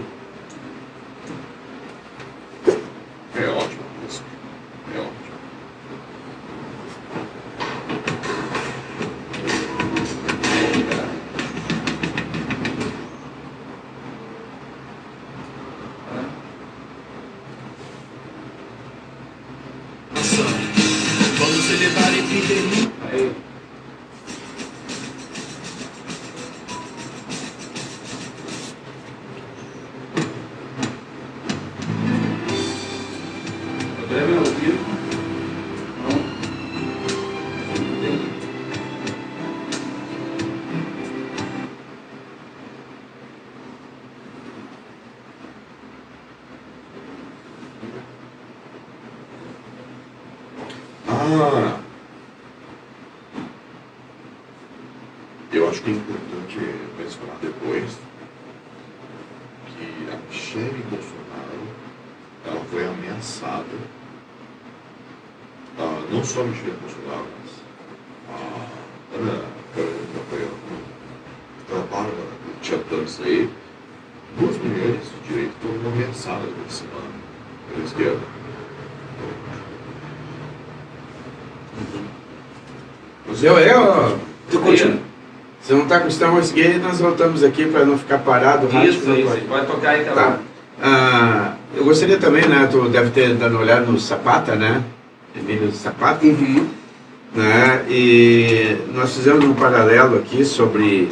É ótimo música. É ótimo. Vamos celebrar em 31. Aí. Programa ao vivo. Eu acho que é importante mencionar depois que a Michele Bolsonaro, ela foi ameaçada, não só a Michele Bolsonaro, mas a Ana Carolina, a Bárbara, que tinha tantos aí, duas mulheres de direito foram ameaçadas nessa semana pela esquerda. Tu continua. Se não está com Estamos Gay, nós voltamos aqui para não ficar parado. Isso, pode tocar aí, tá. Eu gostaria também, né, tu deve ter dado uma olhada no Zapata, né? Emílio Zapata. Uhum. Né, e nós fizemos um paralelo aqui sobre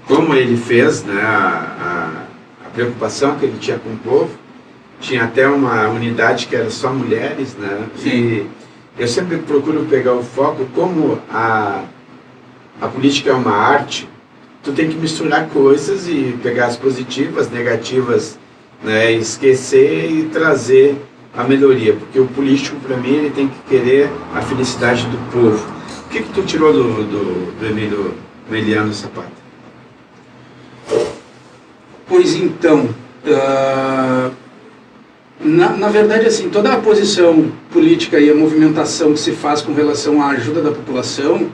como ele fez, né, a preocupação que ele tinha com o povo. Tinha até uma unidade que era só mulheres, né? Sim. E eu sempre procuro pegar o foco como a política é uma arte. Tu tem que misturar coisas e pegar as positivas, negativas, né, esquecer e trazer a melhoria, porque o político, para mim, ele tem que querer a felicidade do povo. O que tu tirou do Emílio Emiliano Zapata. Pois então, na verdade, assim, toda a posição política e a movimentação que se faz com relação à ajuda da população,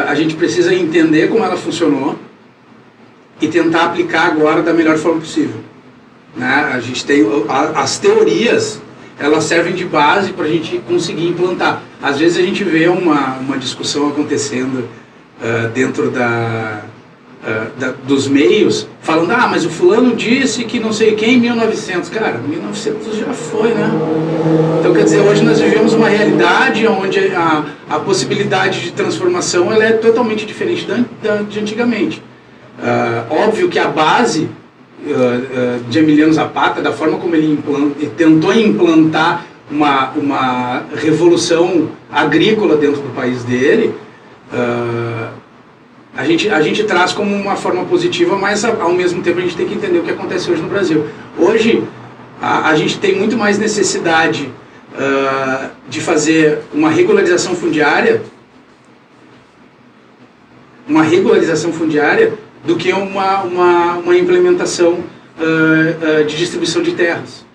a gente precisa entender como ela funcionou e tentar aplicar agora da melhor forma possível. Né? A gente tem as teorias, elas servem de base para a gente conseguir implantar. Às vezes a gente vê uma discussão acontecendo dentro dos meios, falando, mas o fulano disse que não sei quem em 1900. Cara, 1900 já foi, né? Então, quer dizer, hoje nós vivemos uma realidade onde a possibilidade de transformação ela é totalmente diferente de antigamente. Óbvio que a base de Emiliano Zapata, da forma como ele tentou implantar uma revolução agrícola dentro do país dele, a gente traz como uma forma positiva, mas ao mesmo tempo a gente tem que entender o que acontece hoje no Brasil. Hoje a gente tem muito mais necessidade de fazer uma regularização fundiária do que uma implementação de distribuição de terras.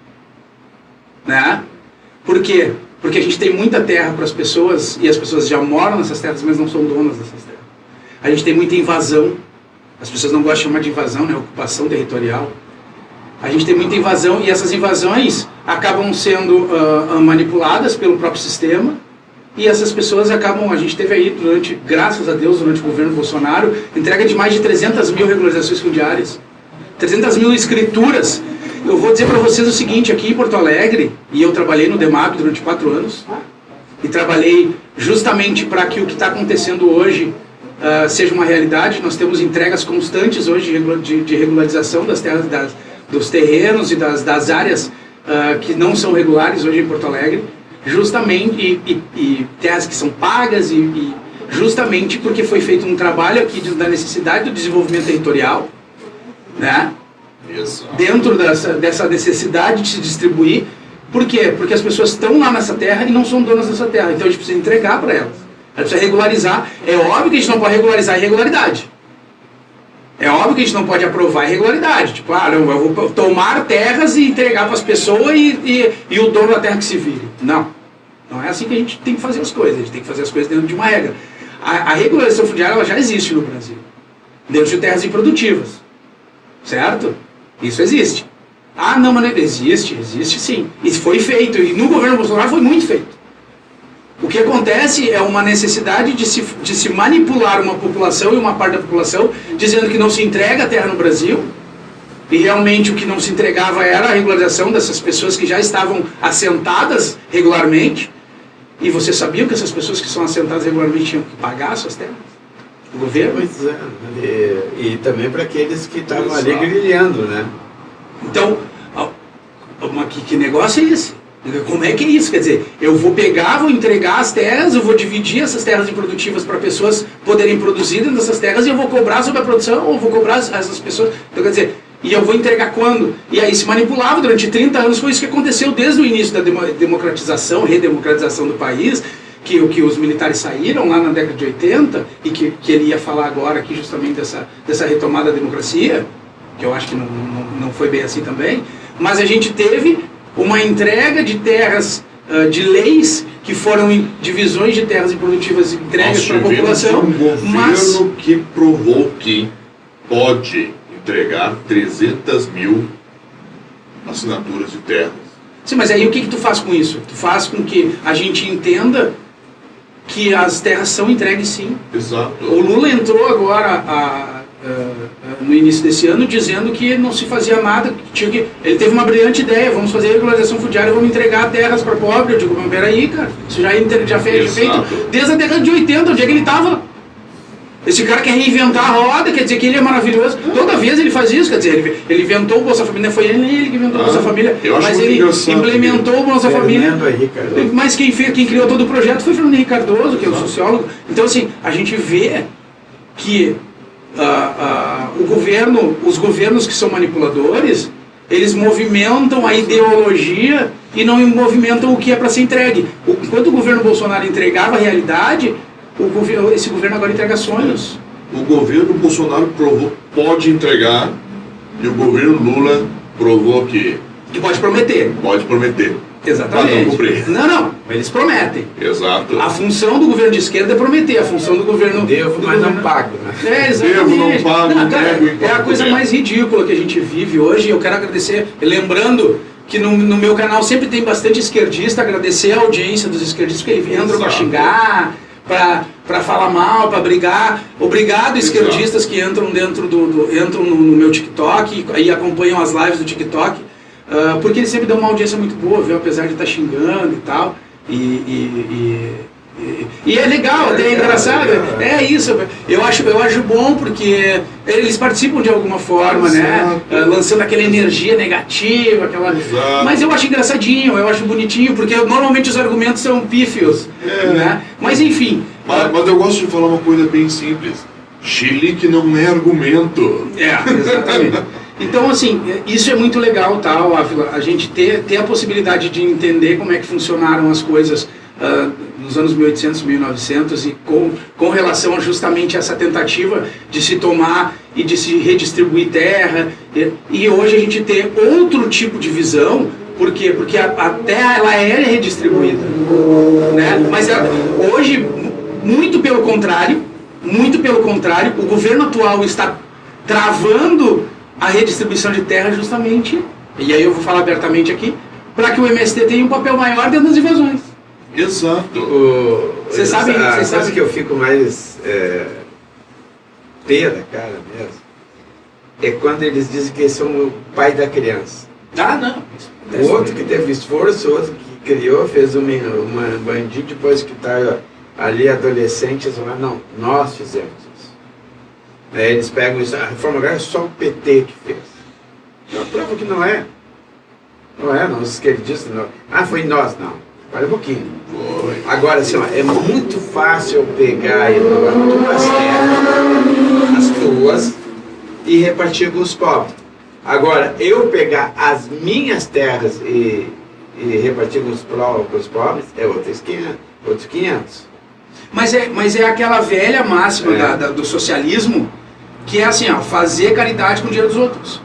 Né? Por quê? Porque a gente tem muita terra para as pessoas, e as pessoas já moram nessas terras, mas não são donas dessas terras. A gente tem muita invasão, as pessoas não gostam de chamar de invasão, né? Ocupação territorial. A gente tem muita invasão, e essas invasões acabam sendo manipuladas pelo próprio sistema, e essas pessoas acabam, a gente teve aí, graças a Deus, durante o governo Bolsonaro, entrega de mais de 300 mil regularizações fundiárias, 300 mil escrituras. Eu vou dizer para vocês o seguinte, aqui em Porto Alegre, e eu trabalhei no DEMAP durante 4 anos, e trabalhei justamente para que o que está acontecendo hoje seja uma realidade. Nós temos entregas constantes hoje de regularização das terras, dos terrenos e das áreas que não são regulares hoje em Porto Alegre, justamente, e terras que são pagas, e justamente porque foi feito um trabalho aqui da necessidade do desenvolvimento territorial, né? Dentro dessa necessidade de se distribuir. Por quê? Porque as pessoas estão lá nessa terra e não são donas dessa terra, então a gente precisa entregar para elas. A gente precisa regularizar. É óbvio que a gente não pode regularizar a irregularidade. É óbvio que a gente não pode aprovar a irregularidade. Tipo, eu vou tomar terras e entregar para as pessoas e o dono da terra que se vire. Não. Não é assim que a gente tem que fazer as coisas. A gente tem que fazer as coisas dentro de uma regra. A regularização fundiária ela já existe no Brasil. Dentro de terras improdutivas. Certo? Isso existe. Não, mas não existe. Existe sim. Isso foi feito. E no governo Bolsonaro foi muito feito. O que acontece é uma necessidade de se manipular uma população e uma parte da população, dizendo que não se entrega a terra no Brasil, e realmente o que não se entregava era a regularização dessas pessoas que já estavam assentadas regularmente. E você sabia que essas pessoas que são assentadas regularmente tinham que pagar suas terras? O governo? Pois é, e também para aqueles que estavam ali grilhando, né? Então, que negócio é esse? Como é que é isso? Quer dizer, eu vou pegar, vou entregar as terras, eu vou dividir essas terras improdutivas para pessoas poderem produzir dentro dessas terras, e eu vou cobrar sobre a produção, ou vou cobrar essas pessoas. Então, quer dizer, e eu vou entregar quando? E aí se manipulava durante 30 anos, foi isso que aconteceu desde o início da redemocratização do país, que os militares saíram lá na década de 80, e que ele ia falar agora aqui justamente dessa retomada da democracia, que eu acho que não foi bem assim também, mas a gente teve uma entrega de terras, de leis que foram em divisões de terras improdutivas entregues para a população, um governo que provou que pode entregar 300 mil assinaturas de terras. Sim, mas aí o que tu faz com isso? Tu faz com que a gente entenda que as terras são entregues sim. Exato. O Lula entrou agora no início desse ano dizendo que não se fazia nada, ele teve uma brilhante ideia, vamos fazer regularização fundiária, vamos entregar terras para pobre. Eu digo, mas peraí, cara, isso já fez feito desde a década de 80, onde é que ele estava? Esse cara quer reinventar a roda, quer dizer que ele é maravilhoso. Toda vez ele faz isso, quer dizer, ele inventou o Bolsa Família, foi ele que inventou o Bolsa Família, mas ele implementou o Bolsa Família. Mas quem criou todo o projeto foi o Fernando Henrique Cardoso, que é o sociólogo. Então, assim, a gente vê que os governos que são manipuladores, eles movimentam a ideologia e não movimentam o que é para ser entregue. Enquanto o governo Bolsonaro entregava a realidade, esse governo agora entrega sonhos. o governo Bolsonaro provou pode entregar e o governo Lula provou que pode prometer. pode prometer. Exatamente. Mas não cumprir. Não, eles prometem. Exato. A função do governo de esquerda é prometer, a função do governo... Devo, do mas não governo... pago, né? É, exatamente. Devo, não pago, cara, nego enquanto é a coisa puder. mais ridícula que a gente vive hoje. Eu quero agradecer, lembrando que no meu canal sempre tem bastante esquerdista, agradecer a audiência dos esquerdistas, porque eles entram para Exato. xingar, para falar mal, para brigar. Obrigado, esquerdistas que entram entram no meu TikTok e acompanham as lives do TikTok, porque eles sempre dão uma audiência muito boa, viu? Apesar de estar xingando e tal. E é legal, até é engraçado, é isso. Eu acho bom porque eles participam de alguma forma, né? Lançando aquela energia negativa, aquela. Exato. Mas eu acho engraçadinho, eu acho bonitinho, porque normalmente os argumentos são pífios, né? Mas enfim. Mas eu gosto de falar uma coisa bem simples. Chilique não é argumento. Exatamente. Então, assim, isso é muito legal, tal, Ávila, a gente ter a possibilidade de entender como é que funcionaram as coisas nos anos 1800, 1900 e com relação a justamente essa tentativa de se tomar e de se redistribuir terra. E hoje a gente ter outro tipo de visão. Por quê? Porque a terra ela é redistribuída, né? Mas hoje, muito pelo contrário, o governo atual está travando a redistribuição de terra justamente, e aí eu vou falar abertamente aqui, para que o MST tenha um papel maior dentro das invasões. Exato. Vocês sabem, A vocês coisa sabem que eu fico mais pé da cara mesmo é quando eles dizem que eles são o pai da criança. Ah, não. O outro que teve esforço, o outro que criou, fez uma bandido, depois que está ali adolescentes, lá, não, nós fizemos isso. Aí eles pegam isso, a reforma agrária é só o PT que fez. Eu provo que não é. Não é, não, os esquerdistas não. Ah, foi nós, não. Olha um pouquinho. Agora, assim, ó, é muito fácil eu pegar e levar tuas terras, as tuas, e repartir com os pobres. Agora, eu pegar as minhas terras e repartir com os pobres, é outros 500. Mas é aquela velha máxima do socialismo, que é assim, ó, fazer caridade com o dinheiro dos outros.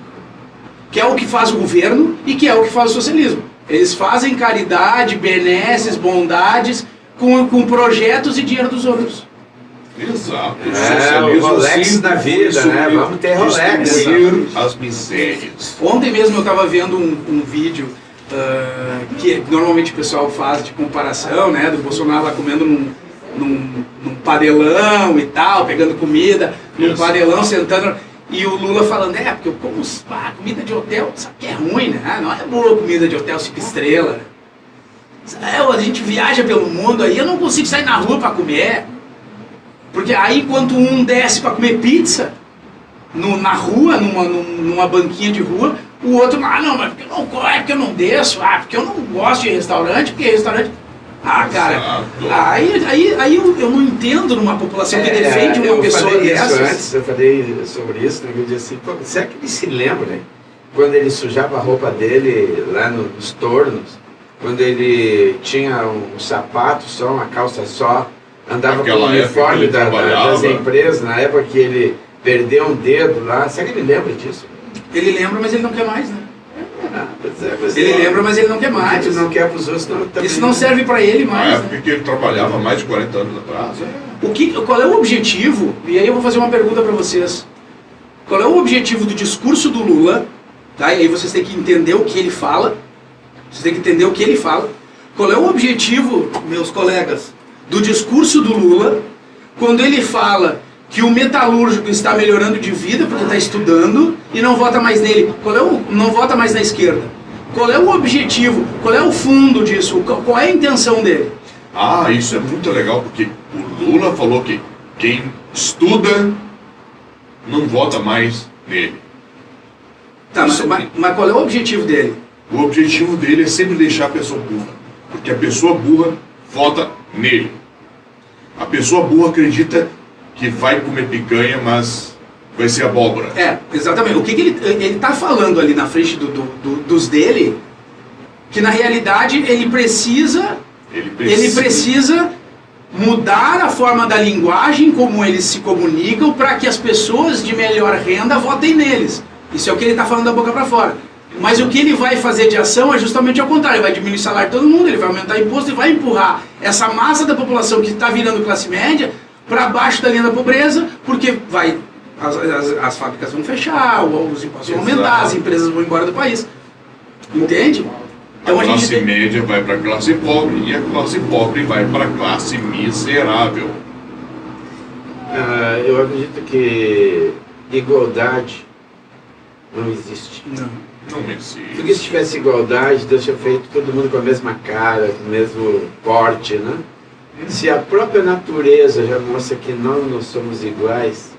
Que é o que faz o governo e que é o que faz o socialismo. Eles fazem caridade, benesses, bondades com projetos e dinheiro dos outros. Exato. O Rolex da vida, né? Vamos ter Rolex. Distribuir as misérias. Ontem mesmo eu estava vendo um vídeo que normalmente o pessoal faz de comparação, né? Do Bolsonaro lá comendo num padelão e tal, pegando comida, num padelão, sentando... E o Lula falando, porque eu como comida de hotel, sabe que é ruim, né? Não é boa comida de hotel 5 estrelas. A gente viaja pelo mundo, aí eu não consigo sair na rua para comer. Porque aí enquanto um desce para comer pizza na rua, numa banquinha de rua, o outro, não, mas porque eu não desço, porque eu não gosto de restaurante, porque restaurante... cara, aí eu não entendo numa população que defende uma pessoa dessas. Eu falei sobre isso, né? Eu disse assim, será que ele se lembra, né? Quando ele sujava a roupa dele lá nos tornos, quando ele tinha um sapato só, uma calça só, andava com o uniforme das empresas, na época que ele perdeu um dedo lá, será que ele lembra disso? Ele lembra, mas ele não quer mais, né? Ele lembra, mas ele não quer mais. Ele não quer para os outros, não. Isso não serve para ele mais. Na época que ele trabalhava mais de 40 anos atrás. Qual é o objetivo? E aí eu vou fazer uma pergunta para vocês. Qual é o objetivo do discurso do Lula? Tá? E aí vocês têm que entender o que ele fala. Vocês têm que entender o que ele fala. Qual é o objetivo, meus colegas, do discurso do Lula quando ele fala que o metalúrgico está melhorando de vida porque está estudando e não vota mais nele? Não vota mais na esquerda. Qual é o objetivo? Qual é o fundo disso? Qual é a intenção dele? Isso é muito legal, porque o Lula falou que quem estuda não vota mais nele. Tá, mas qual é o objetivo dele? O objetivo dele é sempre deixar a pessoa burra, porque a pessoa burra vota nele. A pessoa burra acredita que vai comer picanha, mas vai ser abóbora. Exatamente. O que ele está falando ali na frente dos dele, que na realidade ele precisa mudar a forma da linguagem como eles se comunicam para que as pessoas de melhor renda votem neles. Isso é o que ele está falando da boca para fora. Mas o que ele vai fazer de ação é justamente ao contrário. Ele vai diminuir o salário de todo mundo, ele vai aumentar imposto e vai empurrar essa massa da população que está virando classe média para baixo da linha da pobreza, porque as fábricas vão fechar, os impostos vão aumentar, as empresas vão embora do país. Entende? Então a classe média vai para a classe pobre e a classe pobre vai para a classe miserável. Eu acredito que igualdade não existe. Não existe. Porque se tivesse igualdade, Deus tinha feito todo mundo com a mesma cara, com o mesmo porte, né? Se a própria natureza já mostra que não somos iguais,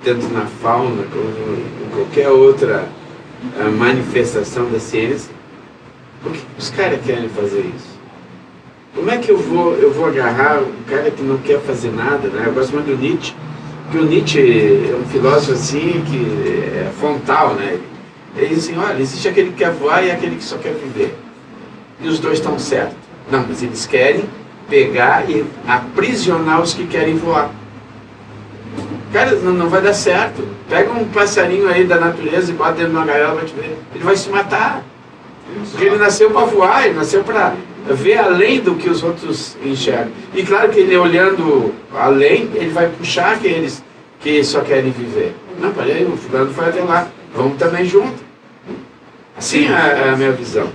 tanto na fauna como em qualquer outra manifestação da ciência, por que os caras querem fazer isso? Como é que eu vou agarrar um cara que não quer fazer nada, né? Eu gosto muito do Nietzsche, porque o Nietzsche é um filósofo assim que é frontal, né? Ele diz assim, olha, existe aquele que quer voar e aquele que só quer viver. E os dois estão certos. Não, mas eles querem pegar e aprisionar os que querem voar. Cara, não vai dar certo. Pega um passarinho aí da natureza e bota dentro de uma gaiola, vai te ver. Ele vai se matar. Porque ele nasceu para voar, ele nasceu para ver além do que os outros enxergam. E claro que ele olhando além, ele vai puxar aqueles que só querem viver. Não, peraí, o fulano foi até lá. Vamos também junto. Assim é a minha visão.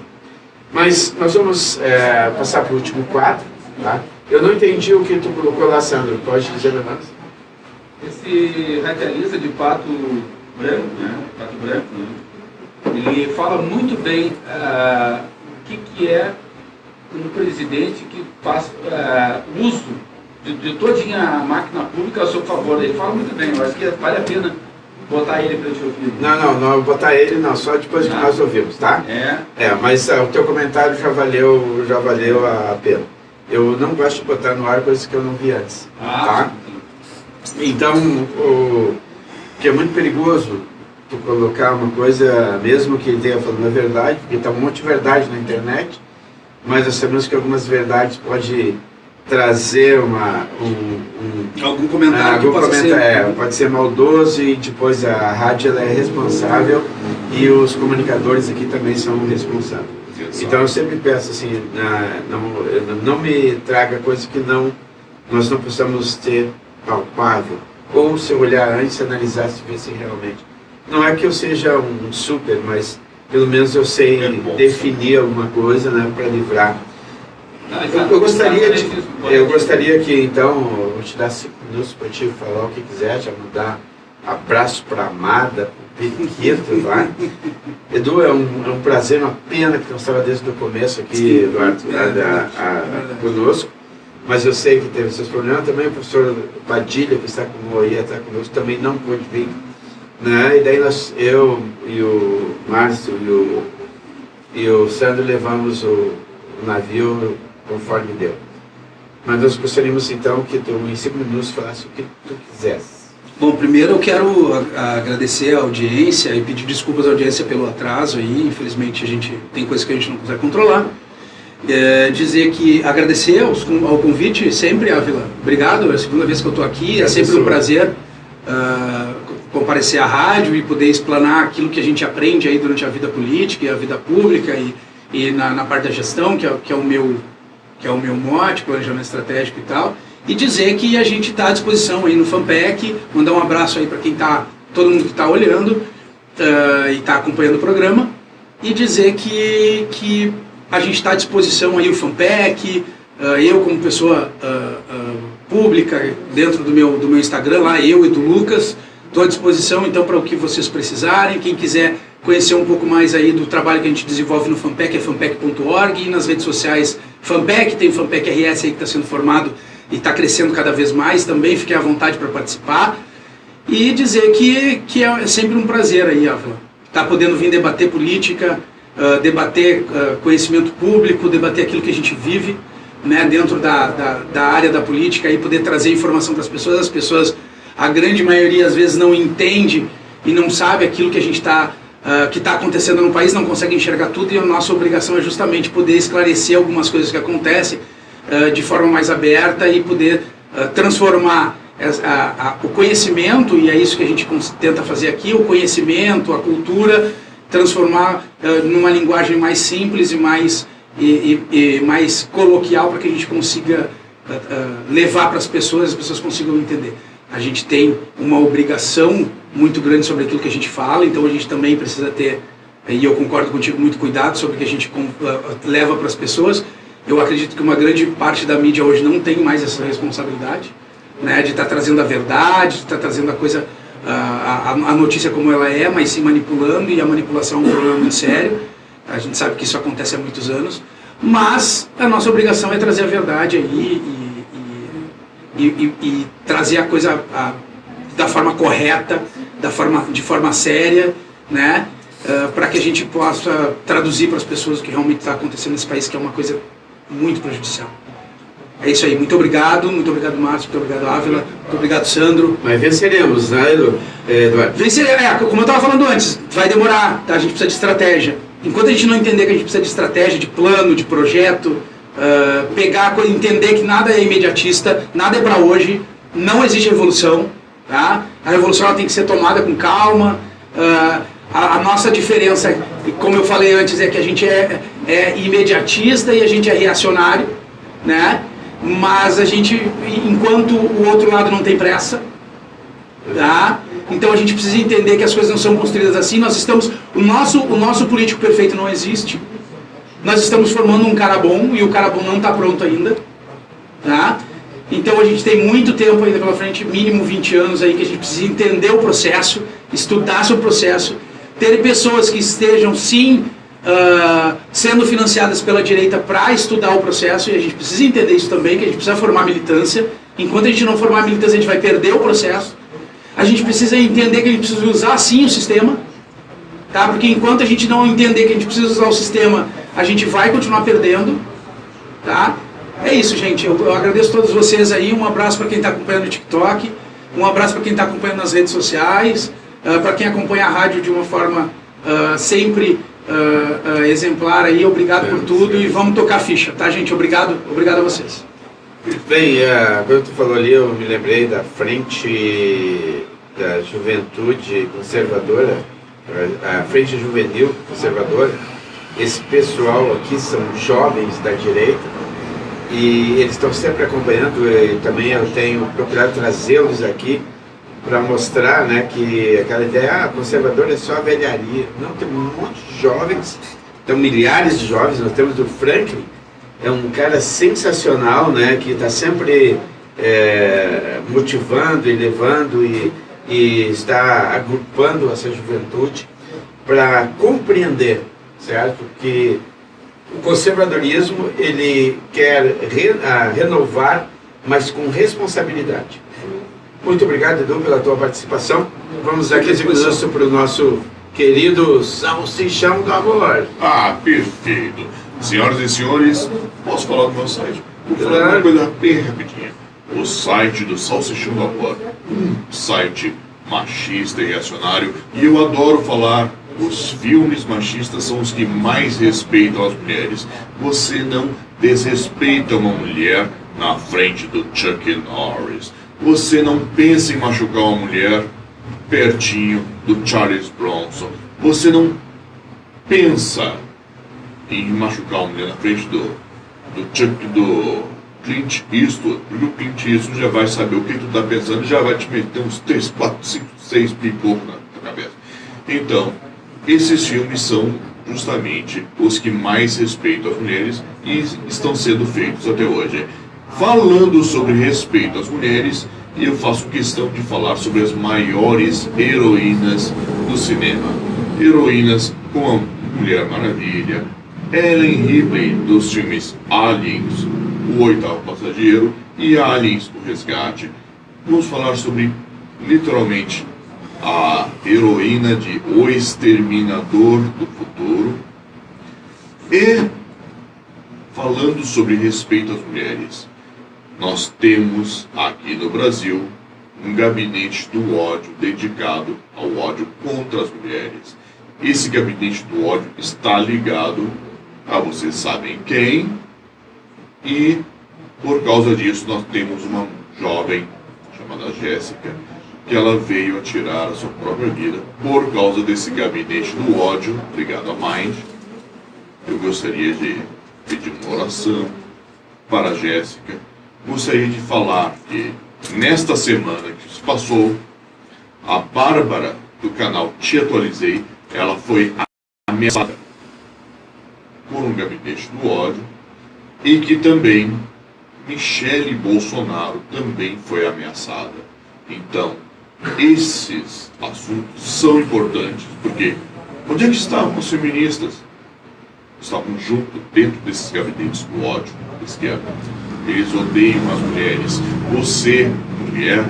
Mas nós vamos passar para o último quadro. Tá? Eu não entendi o que tu colocou lá, Sandro. Pode dizer para nós? Esse radialista de pato branco, né? Pato branco, né? Ele fala muito bem o que é um presidente que faz uso de todinha a máquina pública a seu favor. Ele fala muito bem, eu acho que vale a pena botar ele para te ouvir. Não, botar ele não, só depois que nós ouvimos, tá? Mas o teu comentário já valeu a pena. Eu não gosto de botar no ar coisas que eu não vi antes, tá? Então, o que é muito perigoso tu colocar uma coisa, mesmo que ele tenha falando a verdade, porque está um monte de verdade na internet, mas nós sabemos que algumas verdades podem trazer algum comentário pode ser maldoso, e depois a rádio ela é responsável e os comunicadores aqui também são responsáveis. Exato. Então eu sempre peço assim, não me traga coisa que nós não possamos ter palpável, ou se eu olhar antes, analisar, se ver se realmente. Não é que eu seja um super, mas pelo menos eu sei definir alguma coisa, né, para livrar. Eu gostaria que então, eu vou te dar 5 minutos para te falar o que quiser, já mandar abraço para a Amada, para o Periquito lá. Edu, é um prazer, uma pena que não estava desde o começo aqui, Eduardo, conosco, mas eu sei que teve seus problemas. Também o professor Padilha, que está conosco, também não pôde vir, né? E daí eu e o Márcio e o Sandro levamos o navio conforme deu. Mas nós gostaríamos então que tu em 5 minutos falasse o que tu quisesse. Bom, primeiro eu quero agradecer a audiência e pedir desculpas à audiência pelo atraso aí. Infelizmente a gente tem coisas que a gente não consegue controlar. Dizer que agradecer ao convite sempre, Ávila. Obrigado, é a segunda vez que eu estou aqui, é sempre um prazer comparecer à rádio e poder explanar aquilo que a gente aprende aí durante a vida política e a vida pública e na parte da gestão, que é o meu mote, planejamento estratégico e tal, e dizer que a gente está à disposição aí no FAMPEC, mandar um abraço aí para todo mundo que está olhando e está acompanhando o programa, e dizer que a gente está à disposição aí, o FAMPEC, eu como pessoa pública, dentro do meu Instagram lá, eu e do Lucas, estou à disposição então para o que vocês precisarem. Quem quiser conhecer um pouco mais aí do trabalho que a gente desenvolve no FAMPEC, é fampec.org, e nas redes sociais FAMPEC, tem o FAMPEC RS aí que está sendo formado e está crescendo cada vez mais, também fiquem à vontade para participar, e dizer que é sempre um prazer aí, Ávila, estar podendo vir debater política, debater conhecimento público, debater aquilo que a gente vive, né, dentro da área da política, e poder trazer informação para as pessoas, a grande maioria às vezes não entende e não sabe aquilo que a gente que está acontecendo no país, não consegue enxergar tudo, e a nossa obrigação é justamente poder esclarecer algumas coisas que acontecem, de forma mais aberta e poder transformar o conhecimento, e é isso que a gente tenta fazer aqui, o conhecimento, a cultura, transformar numa linguagem mais simples e mais coloquial, para que a gente consiga levar para as pessoas consigam entender. A gente tem uma obrigação muito grande sobre aquilo que a gente fala, então a gente também precisa ter, e eu concordo contigo, muito cuidado sobre o que a gente leva para as pessoas. Eu acredito que uma grande parte da mídia hoje não tem mais essa responsabilidade, né, de estar trazendo a verdade, de estar trazendo a coisa, a notícia como ela é, mas sim manipulando, e a manipulação é um problema muito sério. A gente sabe que isso acontece há muitos anos, mas a nossa obrigação é trazer a verdade aí e trazer a coisa da forma correta, de forma séria, né, para que a gente possa traduzir para as pessoas o que realmente está acontecendo nesse país, que é uma coisa muito prejudicial. É isso aí, muito obrigado Márcio, muito obrigado Ávila, muito obrigado Sandro. Mas venceremos, né, Eduardo? Venceremos, como eu estava falando antes, vai demorar, tá? A gente precisa de estratégia. Enquanto a gente não entender que a gente precisa de estratégia, de plano, de projeto, entender que nada é imediatista, nada é para hoje, não existe revolução, tá? A revolução ela tem que ser tomada com calma. A nossa diferença, como eu falei antes, é que a gente é imediatista e a gente é reacionário, né? Mas a gente, enquanto o outro lado não tem pressa, tá? Então a gente precisa entender que as coisas não são construídas assim. O nosso político perfeito não existe. Nós estamos formando um cara bom e o cara bom não está pronto ainda, tá? Então a gente tem muito tempo ainda pela frente, mínimo 20 anos aí, que a gente precisa entender o processo, estudar sobre o processo, ter pessoas que estejam sim sendo financiadas pela direita para estudar o processo, e a gente precisa entender isso também, que a gente precisa formar militância. Enquanto a gente não formar militância, a gente vai perder o processo. A gente precisa entender que a gente precisa usar sim o sistema, tá? Porque enquanto a gente não entender que a gente precisa usar o sistema, a gente vai continuar perdendo, tá? É isso, gente. Eu agradeço a todos vocês aí. Um abraço para quem está acompanhando no TikTok, um abraço para quem está acompanhando nas redes sociais, para quem acompanha a rádio de uma forma sempre exemplar aí. Obrigado por tudo e vamos tocar a ficha, tá, gente? Obrigado a vocês. Bem, quando tu falou ali, eu me lembrei da Frente da Juventude Conservadora, a Frente Juvenil Conservadora. Esse pessoal aqui são jovens da direita e eles estão sempre acompanhando, e também eu tenho procurado trazê-los aqui para mostrar, né, que aquela ideia, conservador é só velharia. Não, tem um monte de jovens, então milhares de jovens. Nós temos o Franklin, é um cara sensacional, né, que está sempre motivando e levando e está agrupando essa juventude para compreender, certo, que o conservadorismo ele quer renovar, mas com responsabilidade. Muito obrigado, Edu, pela tua participação. Vamos dar 15 minutos para o nosso querido Salsichão do Amor. Ah, perfeito. Senhoras e senhores, posso falar do meu site? Vou falar uma coisa bem rapidinha. O site do Salsichão do Amor, um site machista e reacionário, e eu adoro falar, os filmes machistas são os que mais respeitam as mulheres. Você não desrespeita uma mulher na frente do Chuck Norris. Você não pensa em machucar uma mulher pertinho do Charles Bronson. Você não pensa em machucar uma mulher na frente do Clint Eastwood, porque o Clint Eastwood já vai saber o que tu tá pensando e já vai te meter uns 3, 4, 5, 6 pipocos na tua cabeça. Então, esses filmes são justamente os que mais respeitam as mulheres e estão sendo feitos até hoje. Falando sobre respeito às mulheres, eu faço questão de falar sobre as maiores heroínas do cinema. Heroínas como a Mulher Maravilha, Ellen Ripley dos filmes Aliens, O Oitavo Passageiro e Aliens, O Resgate. Vamos falar sobre, literalmente, a heroína de O Exterminador do Futuro. E falando sobre respeito às mulheres, nós temos aqui no Brasil um gabinete do ódio dedicado ao ódio contra as mulheres. Esse gabinete do ódio está ligado a vocês sabem quem, e Por causa disso, nós temos uma jovem chamada Jéssica, que ela veio a tirar a sua própria vida por causa desse gabinete do ódio ligado à Mind. Eu gostaria de pedir uma oração para a Jéssica. Gostaria de falar que nesta semana que se passou, a Bárbara do canal Te Atualizei, ela foi ameaçada por um gabinete do ódio e que também Michele Bolsonaro também foi ameaçada. Então, esses assuntos são importantes, porque onde é que estavam os feministas? Estavam junto dentro desses gabinetes do ódio da esquerda. Eles odeiam as mulheres. Você, mulher,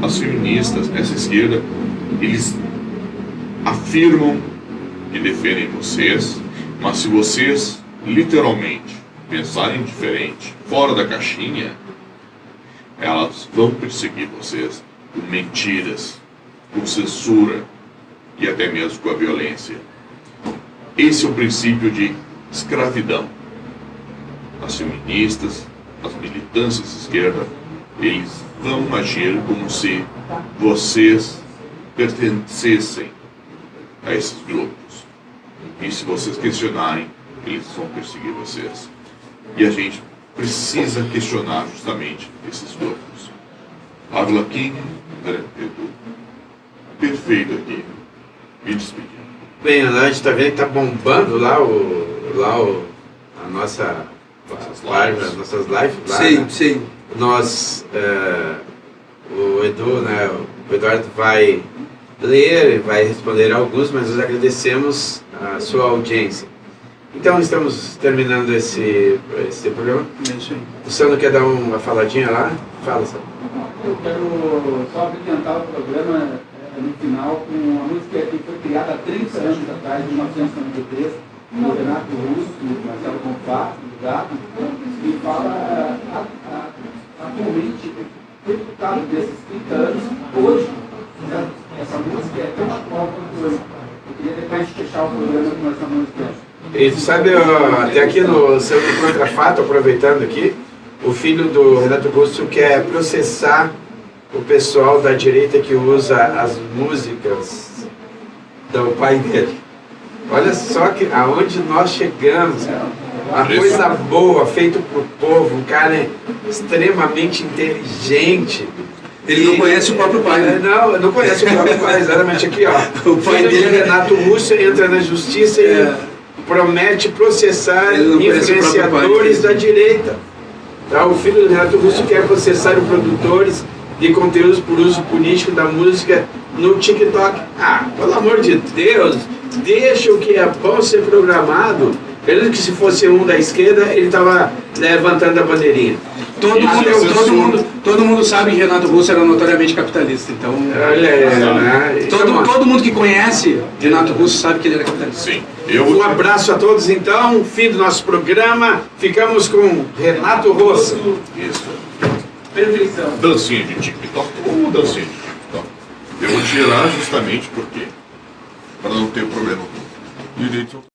as feministas, essa esquerda, eles afirmam que defendem vocês, mas se vocês literalmente pensarem diferente, fora da caixinha, elas vão perseguir vocês com mentiras, com censura e até mesmo com a violência. Esse é o princípio de escravidão. As feministas, as militâncias de esquerda, eles vão agir como se vocês pertencessem a esses grupos. E se vocês questionarem, eles vão perseguir vocês. E a gente precisa questionar justamente esses grupos. Ávila King, André Pedro, perfeito aqui, me despedindo. Bem, a gente está vendo que está bombando lá a nossa live, as nossas lives. Lá, Sim, né? sim. Nós, o Edu, né, o Eduardo vai ler, vai responder alguns, mas nós agradecemos a sua audiência. Então estamos terminando esse programa. É isso aí. O Sandro quer dar uma faladinha lá? Fala, Sandro. Eu quero só abrilhantar o programa no final com uma música que foi criada há 30 anos atrás, em 1993, do Renato Russo, do Marcelo Confato, do Gato, e fala atualmente, resultado desses 30 anos, hoje, né, essa música é tão atual quanto hoje. Eu queria depois fechar o programa com essa música. E tu sabe, até aqui no seu contrafato, aproveitando aqui, o filho do Renato Russo quer processar o pessoal da direita que usa as músicas do pai dele. Olha só que aonde nós chegamos. Uma coisa boa, feito pro povo, um cara extremamente inteligente. Ele não conhece o próprio pai, né? Não conhece o próprio pai, exatamente aqui, ó. O pai dele, Renato Russo, entra na justiça e promete processar influenciadores da direita. Tá? O filho do Renato Russo quer processar os produtores de conteúdos por uso político da música no TikTok. Ah, pelo amor de Deus, deixa o que é bom ser programado. Mesmo que se fosse um da esquerda, ele estava levantando a bandeirinha. Todo mundo sabe que Renato Russo era notoriamente capitalista, então... Né? Todo mundo que conhece Renato Russo sabe que ele era capitalista. Sim. Um abraço a todos, então. Fim do nosso programa. Ficamos com Renato Russo. Isso. Perfeição. Dancinha de TikTok ou dancinha de TikTok? Eu vou tirar justamente porque para não ter problema com direito.